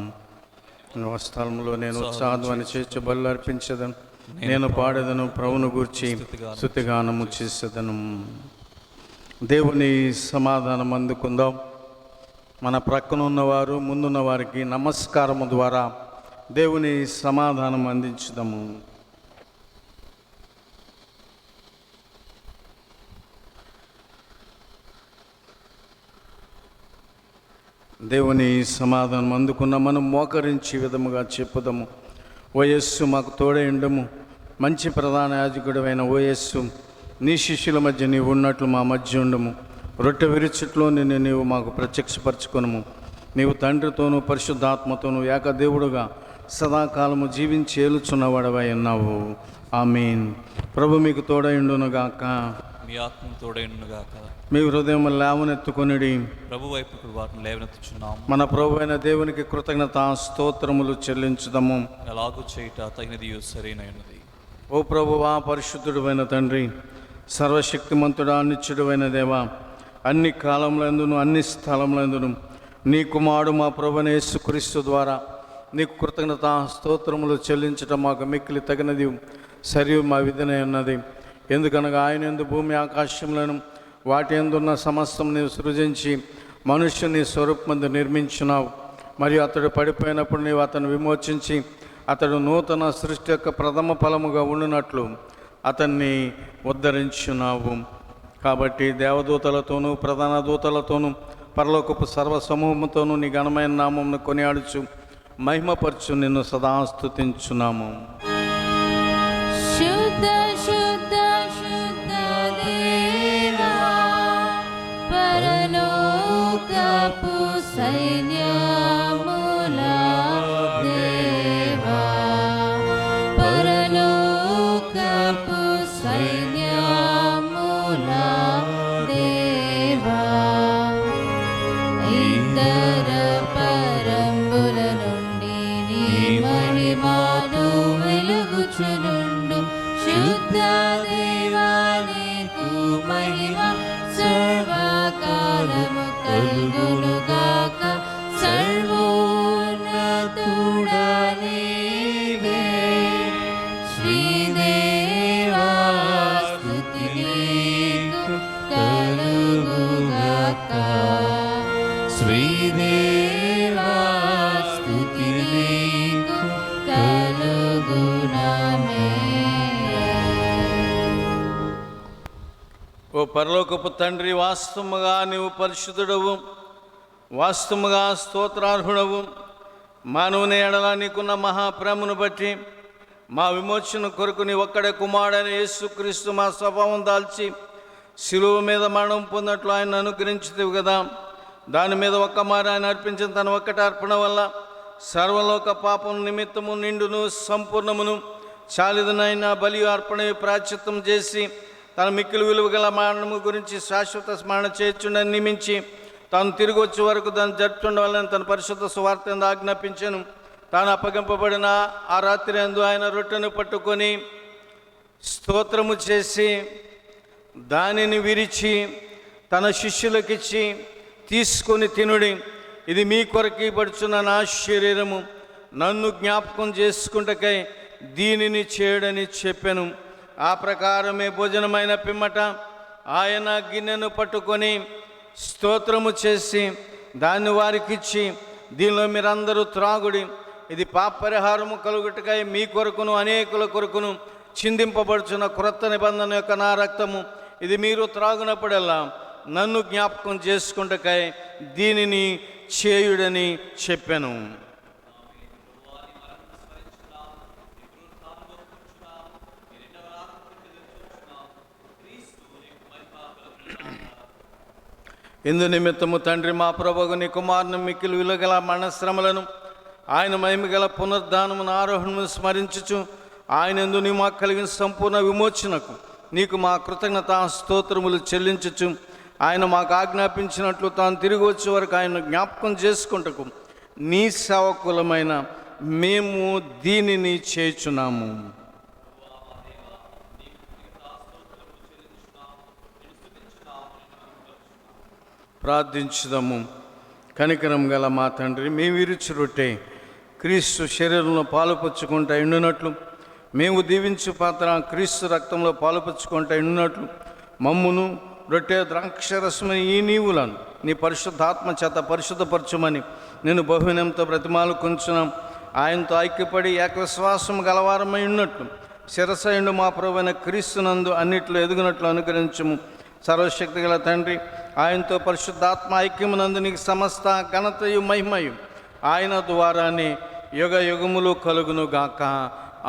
స్థలంలో నేను ఉత్సాహధ్వని చేర్చి బలు అర్పించదను, నేను పాడేదను, ప్రభువును గూర్చి స్తుతిగానము చేసేదను. దేవుని సమాధానం అందుకుందాం. మన ప్రక్కన ఉన్నవారు, ముందున్న వారికి నమస్కారము ద్వారా దేవుని సమాధానం అందించుదాము. దేవుని సమాధానం అందుకున్న మనం మోకరించి విధముగా చెప్పుదాము. ఓ యేసు మాకు తోడేయండము. మంచి ప్రధాన యాజకుడు అయిన ఓ యేసు, నీ శిష్యుల మధ్య నీవు ఉన్నట్లు మా మధ్య ఉండము. రొట్టె విరుచుట్లో నిన్ను నీవు మాకు ప్రత్యక్షపరచుకొనుము. నీవు తండ్రితోనూ పరిశుద్ధాత్మతోనూ ఏకదేవుడుగా సదాకాలము జీవించి ఏలుచున్నవాడవై ఉన్నావు. ఆమేన్. ప్రభు మీకు తోడైండునుగాక. మీ ఆత్మ తోడైనగాక. మీ హృదయం లేవనెత్తుకొనిడి. ప్రభు వైపు వాటిని లేవనెత్తుచున్నాం. మన ప్రభు అయిన దేవునికి కృతజ్ఞత స్తోత్రములు చెల్లించుదాము. ఎలాగూ చేయుట తగినది సరైనది. ఓ ప్రభువా, పరిశుద్ధుడైన తండ్రి, సర్వశక్తిమంతుడా, నిత్యుడైన దేవా, అన్ని కాలములందును అన్ని స్థలములందును నీ కుమారుడు మా ప్రభువైన యేసుక్రీస్తు ద్వారా నీకు కృతజ్ఞత స్తోత్రములు చెల్లించటం మాకు మిక్కిలి తగినది, సరి మా విధినే ఉన్నది. ఎందుకనగా ఆయన యందు భూమి ఆకాశములను వాటి యందున్న సమస్తం నీవు సృజించి మనుష్యుని స్వరూపమందు నిర్మించున్నావు. మరియు అతడు పడిపోయినప్పుడు నీవు అతను విమోచించి అతడు నూతన సృష్టి యొక్క ప్రథమ ఫలముగా ఉండునట్లు అతన్ని ఉద్ధరించున్నావు. కాబట్టి దేవదూతలతోనూ ప్రధాన దూతలతోనూ పరలోకపు సర్వ సమూహముతోనూ నీ ఘనమైన నామమును కొనియాడుచు మహిమపరచు నిన్ను సదా స్తుతించున్నాము. శుద్ధ శుద్ధ శుద్ధ దేవా, పరలోకపు సైన్యముల దేవా, పరలోకపు సైన్యముల దేవా, ఇతర పరంబుల నుండి నీ మహిమను వెలుగుచునుండు. శుద్ధ దేవా, నీకు మహిమ సర్వకాలము కలుగునుగాక. సర్వోన్నతుడా నీవే, శ్రీదేవా స్తుతి నీకు కలుగుగాక. శ్రీదేవా స్తుతి నీకు కలుగునామే. ఓ పరలోకపు తండ్రి, వాస్తవముగా నీవు పరిశుద్ధుడవు, వాస్తవముగా స్తోత్రార్హుడవు. మానవుని ఎడల నీకున్న మహాప్రేమను బట్టి మా విమోచన కొరకు నీ ఒక్కడే కుమారుడైన యేసుక్రీస్తు మా స్వభావం దాల్చి శిలువ మీద మరణం పొందినట్లు ఆయన అనుగ్రహించుతావు కదా. దాని మీద ఒక్క మారి ఆయన అర్పించిన తన ఒక్కటి అర్పణ వల్ల సర్వలోక పాపం నిమిత్తము నిండును సంపూర్ణమును చాలిదనైన బలి అర్పణ ప్రాయశ్చిత్తం చేసి తన మిక్కిలి విలువ గల మరణము గురించి శాశ్వత స్మరణ చేర్చుండని నియమించి తాను తిరిగి వచ్చే వరకు దాన్ని జరుపుతుండవాలని తన పరిశుద్ధ సువార్త ఆజ్ఞాపించాను. తాను అప్పగింపబడిన ఆ రాత్రి అందు ఆయన రొట్టెను పట్టుకొని స్తోత్రము చేసి దానిని విరిచి తన శిష్యులకిచ్చి, తీసుకొని తినుడి, ఇది మీ కొరకి పడుచున్న నా శరీరము, నన్ను జ్ఞాపకం చేసుకుంటకై దీనిని చేయడని చెప్పాను. ఆ ప్రకారమే భోజనమైన పిమ్మట ఆయన గిన్నెను పట్టుకొని స్తోత్రము చేసి దాన్ని వారికిచ్చి, దీనిలో మీరందరూ త్రాగుడి, ఇది పాపపరిహారము కలుగుటకై మీ కొరకును అనేకుల కొరకును చిందింపబడుచున్న క్రొత్త నిబంధన యొక్క నా రక్తము, ఇది మీరు త్రాగునప్పుడల్లా నన్ను జ్ఞాపకం చేసుకుంటకై దీనిని చేయుడని చెప్పాను. ఇందు నిమిత్తము తండ్రి మా ప్రభువు నీ కుమారుని మిక్కిలి విలువగల మరణశ్రమలను ఆయన మహిమగల పునరుద్ధానమును ఆరోహణను స్మరించుచు ఆయన యందు నీ మాకు కలిగిన సంపూర్ణ విమోచనకు నీకు మా కృతజ్ఞత స్తోత్రములు చెల్లించుచు ఆయన మాకు ఆజ్ఞాపించినట్లు తాను తిరిగి వచ్చే వరకు ఆయన జ్ఞాపకం చేసుకుంటకు నీ సేవకులమైన మేము దీనిని చేయుచున్నాము. ప్రార్థించుదాము. కనికరం గల మా తండ్రి, మేము విరుచు రొట్టె క్రీస్తు శరీరంలో పాలుపంచుకుంటా ఉండునట్లు, మేము దీవించు పాత్ర క్రీస్తు రక్తంలో పాలుపంచుకుంటా ఉండునట్లు మమ్మును రొట్టె ద్రాక్షరసమని ఈ నీవులను నీ పరిశుద్ధాత్మ చేత పరిశుద్ధపరచుమని నేను బహువినంతో బ్రతిమాలు కొంచున్నాం. ఆయనతో ఐక్యపడి ఏకవిశ్వాసం గలవారమై ఉన్నట్లు శిరసయుండు మా ప్రభువైన క్రీస్తునందు అన్నిట్లో ఎదుగునట్లు అనుగ్రహించుము. సర్వశక్తి గల తండ్రి, ఆయనతో పరిశుద్ధాత్మ ఐక్యమునందు నీకు సమస్త ఘనతయు మహిమయు ఆయన ద్వారానే యుగ యుగములు కలుగును గాక.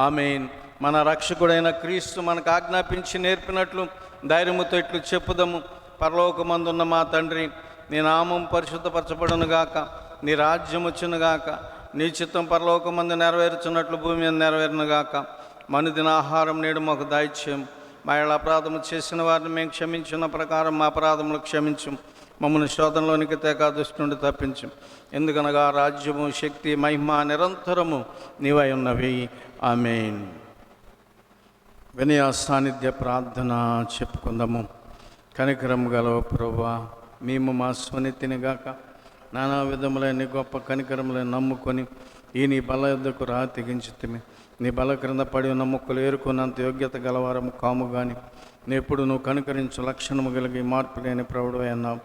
ఆమేన్. మన రక్షకుడైన క్రీస్తు మనకు ఆజ్ఞాపించి నేర్పినట్లు ధైర్యముతో ఇట్లు చెప్పుదము. పరలోకమందున్న మా తండ్రి, నీ నామం పరిశుద్ధపరచబడును గాక, నీ రాజ్యం వచ్చును గాక, నీ చిత్తం పరలోకమందు నెరవేర్చున్నట్లు భూమి మీద నెరవేరును గాక. మనుదిన ఆహారం నేడు మాకు దయచేయం. మా ఏళ్ళ అపరాధము చేసిన వారిని మేము క్షమించిన ప్రకారం మా అపరాధములు క్షమించం. మమ్మల్ని శోధనలోనికి తేక దుష్టు నుండి తప్పించం. ఎందుకనగా రాజ్యము, శక్తి, మహిమ నిరంతరము నీవై ఉన్నవి. ఆమేన్. వినయ సాన్నిధ్య ప్రార్థన చెప్పుకుందాము. కనికరం గలవ ప్రభువా, మేము మా స్వనీతిని గాక నానా విధములైన గొప్ప కనికరములను నమ్ముకొని ఈ నీ బల యొద్దకు తెగించితిమి. నీ బల క్రింద పడి ఉన్న మొక్కలు ఏరుకున్నంత యోగ్యత గలవారము కాము కానీ నేప్పుడు నువ్వు కనికరించు లక్షణము కలిగి మార్పు లేని ప్రభుడు అన్నావు.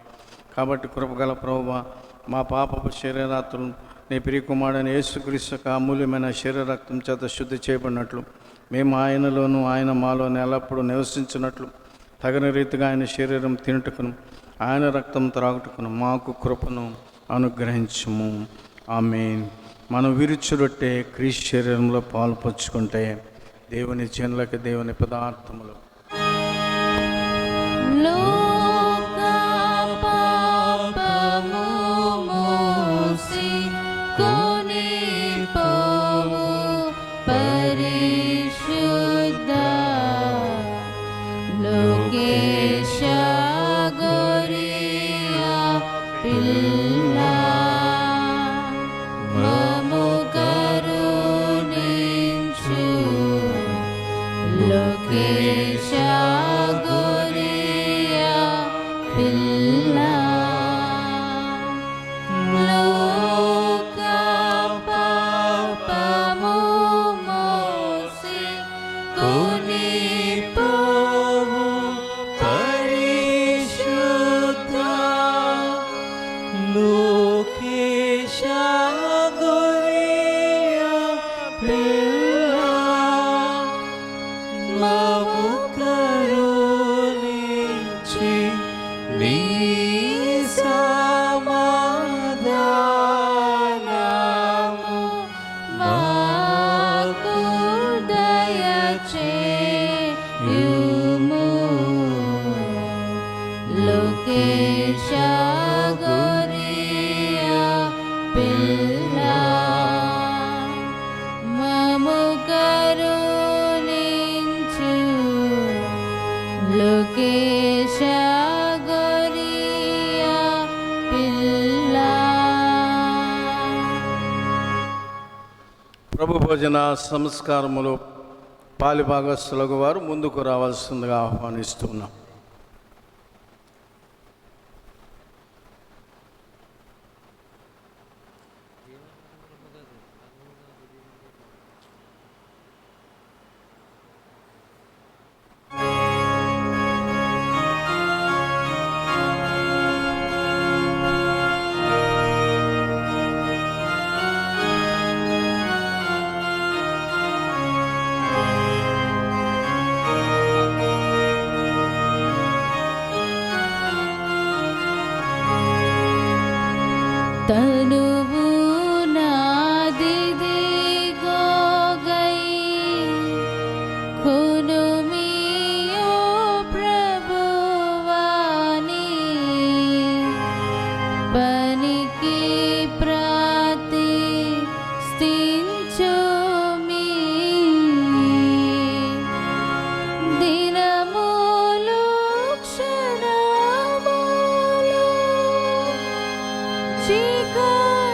కాబట్టి కృపగల ప్రభువా, మా పాపపు శరీరాత్రులను నీ ప్రియకుమారుడైన యేసుక్రీస్తు అమూల్యమైన శరీరరక్తం చేత శుద్ధి చేయబడినట్లు మేము ఆయనలోను ఆయన మాలోను ఎల్లప్పుడూ నివసించినట్లు తగిన రీతిగా ఆయన శరీరం తినుటకును ఆయన రక్తం త్రాగుటకును మాకు కృపను అనుగ్రహించుము. ఆమేన్. మనం విరుచు రొట్టె క్రీస్తు శరీరంలో పాలు పంచుకుంటే దేవుని జనులకి దేవుని పదార్థములు లోక పాపము మోసి కొనిపోవు పరిశుద్ధ లోకేశ గోరియా పిల్ల మము కరుణించు లోకేశ గోరియా పిల్ల లోక పాపము మోసి కొనిపోవు పరిశుద్ధ లోకేశ గోరియా పిల్ల మము కరుణించి నీ సమాధానము మాకు దయచేయుము. లోకేశ గోరియా పిల్ల మము కరుణించు లోకేశ గోరియా పిల్ల. ప్రభు భోజన సంస్కారములు పాలిభాగస్తులకు వారు ముందుకు రావాల్సిందిగా ఆహ్వానిస్తున్నాం. తనువు నాదిదిగో గై కునుమియో ప్రభువాని పనికి ప్రతిష్ఠించుమి. దినములు క్షణములు చీకటి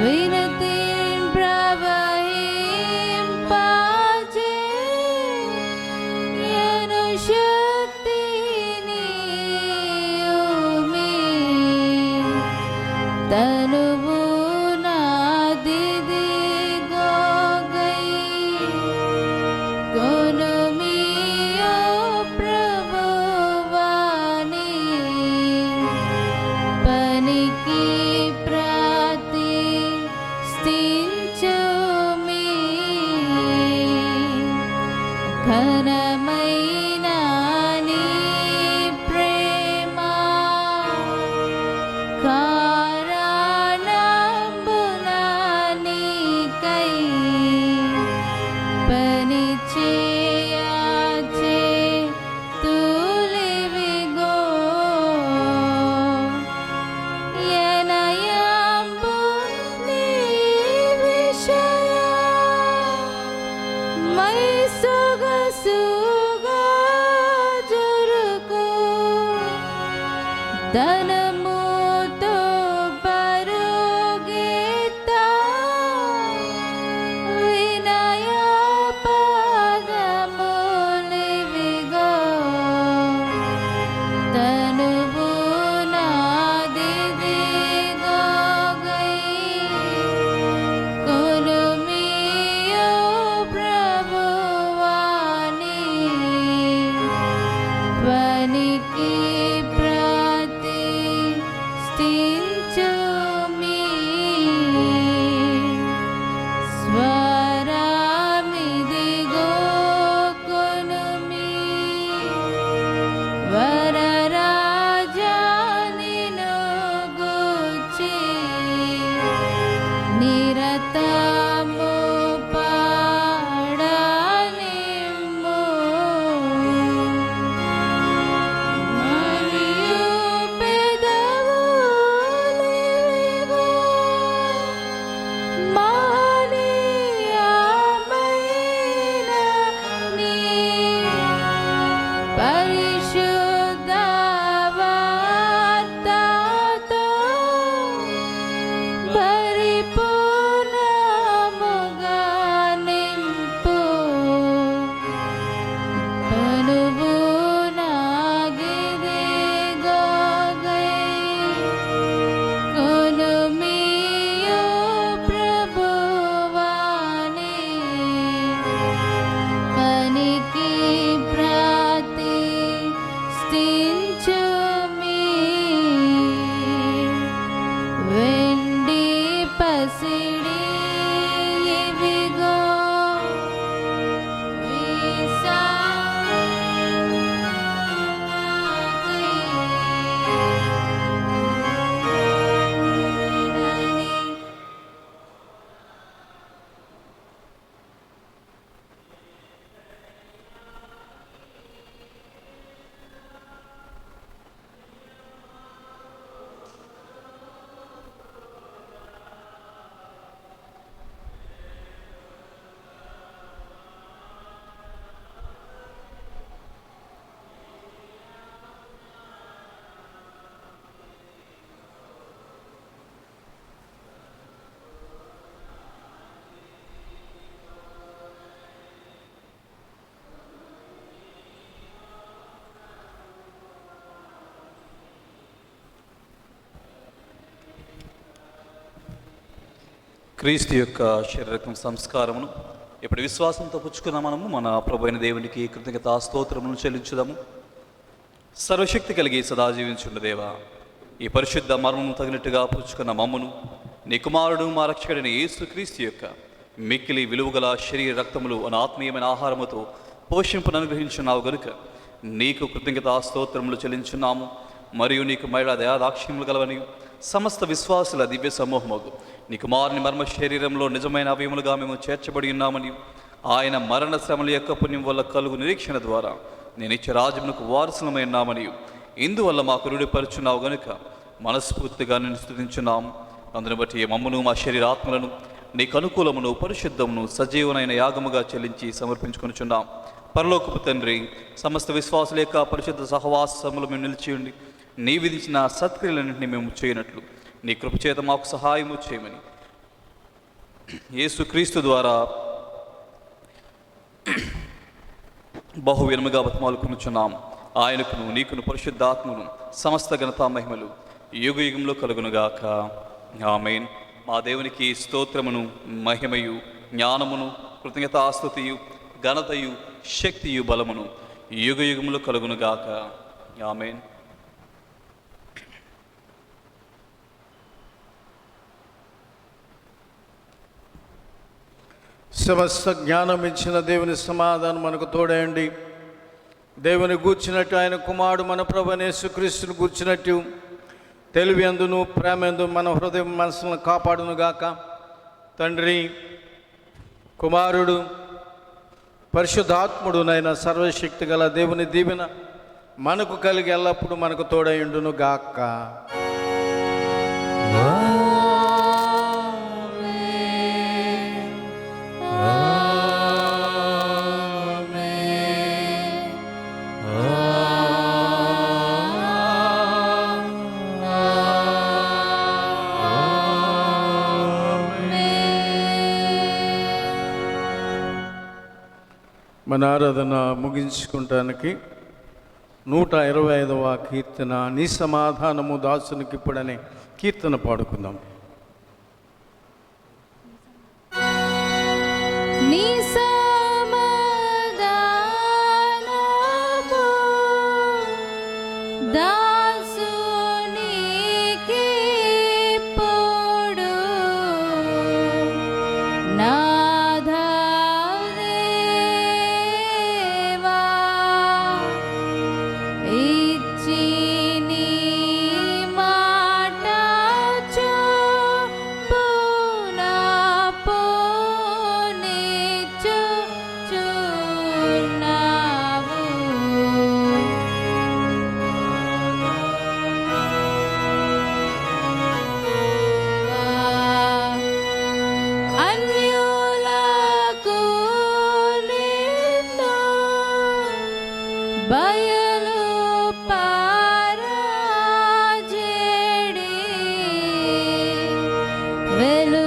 వినతిన్ ప్రవహింపజే యను శక్తిని ఉమి తనువు నాదిది గోగై కొనుమియో ప్రభువాని పనికి ప్రతిష్ఠించుమి ఘనమైన నీ ప్రేమ కారణంబున నీకై పని చేయచే తులివిగో యనయంబు నీ విషయ మై సొగసుగా జరుకు ధనముతో పరుగెత్త వినయ పదములివిగో తనువు నాదిదిగోగై కొనుమియో ప్రభువాని పనికి ప్రతిష్ఠించుమి స్వరమిదిగో కొనుమి వరరాజా నిన్ను గూర్చి నిరతము పాడనిమ్ము మరియు పెదవులివిగో మహనీయమైన నీ పరిశుద్ధ వార్తతో పరిపూర్ణముగా నింపు పనువు నాగిదిగోగై కొనుమియో ప్రభువాని పనికి ప్రతిష్ఠించుమి వెండి పసిడి ఇవిగో క్రీస్తు యొక్క శరీరకం సంస్కారమును ఇప్పుడు విశ్వాసంతో పుచ్చుకున్న మనము మన ప్రభు అయిన దేవునికి కృతజ్ఞతా స్తోత్రములను చెల్లించుదాము. సర్వశక్తి కలిగి సదా జీవించుండు దేవా, ఈ పరిశుద్ధ మర్మము తగినట్టుగా పుచ్చుకున్న మమ్మును నీ కుమారుడు మా రక్షకుడైన యేసుక్రీస్తు యొక్క మిక్కిలి విలువగల శరీర రక్తములు అనే ఆత్మీయమైన ఆహారముతో పోషింపును అనుగ్రహించున్నావు గనుక నీకు కృతజ్ఞతా స్తోత్రములు చెల్లించున్నాము. మరియు నీకు మహిళా దయాదాక్షిణ్యములు గలవని సమస్త విశ్వాసుల దివ్య సమూహముగు నీ కుమారుని మర్మ శరీరంలో నిజమైన అవయములుగా మేము చేర్చబడి ఉన్నామని, ఆయన మరణ శ్రమల యొక్క పుణ్యం వల్ల కలుగు నిరీక్షణ ద్వారా నేను ఇచ్చే రాజ్యమునకు వారసులమై ఉన్నామని ఇందువల్ల మాకు రూఢిపరుచున్నావు గనుక మనస్ఫూర్తిగా నేను స్తుతించున్నాము. అందును బట్టి మమ్మను మా శరీరాత్మలను నీకు అనుకూలమును పరిశుద్ధమును సజీవనైన యాగముగా చెల్లించి సమర్పించుకొనుచున్నాం. పరలోకపు తండ్రి, సమస్త విశ్వాసుల యొక్క పరిశుద్ధ సహవాసములు మేము నిలిచి ఉండి నీ విధించిన సత్క్రియలన్నింటినీ మేము చేయనట్లు నీ కృపచేత మాకు సహాయము చేయమని యేసుక్రీస్తు ద్వారా బహు వినముగా బతిమాలుకునుచున్నాం. ఆయనకును నీకును పరిశుద్ధాత్మను సమస్త ఘనతా మహిమలు యుగ యుగంలో కలుగునుగాక. ఆమేన్. మా దేవునికి స్తోత్రమును, మహిమయు, జ్ఞానమును, కృతజ్ఞతాస్తుతియు, ఘనతయు, శక్తియు, బలమును యుగ యుగములో కలుగునుగాక. ఆమేన్. సమస్త జ్ఞానం ఇచ్చిన దేవుని సమాధానం మనకు తోడేయండి. దేవుని గూర్చినట్టు ఆయన కుమారుడు మన ప్రభువైన యేసుక్రీస్తును గూర్చినట్టు తెలివి అందును ప్రేమ ఎందు మన హృదయం మనసులను కాపాడునుగాక. తండ్రి, కుమారుడు, పరిశుద్ధాత్ముడునైన సర్వశక్తి గల దేవుని దీవెన మనకు కలిగి ఎల్లప్పుడూ మనకు తోడయుండును గాక. మన ఆరాధన ముగించుకుంటానికి 125వ కీర్తన, నీ సమాధానము దాసునికి ఇప్పుడనే కీర్తన పాడుకుందాం. నీ సమాధానము దాసునికి ఇప్పుడు నాథా దేవా ఇచ్చి నీ మాట చొప్పున పోనిచ్చుచున్నావు. అన్యులకు నిన్ను బయలు పరచెడి వెలు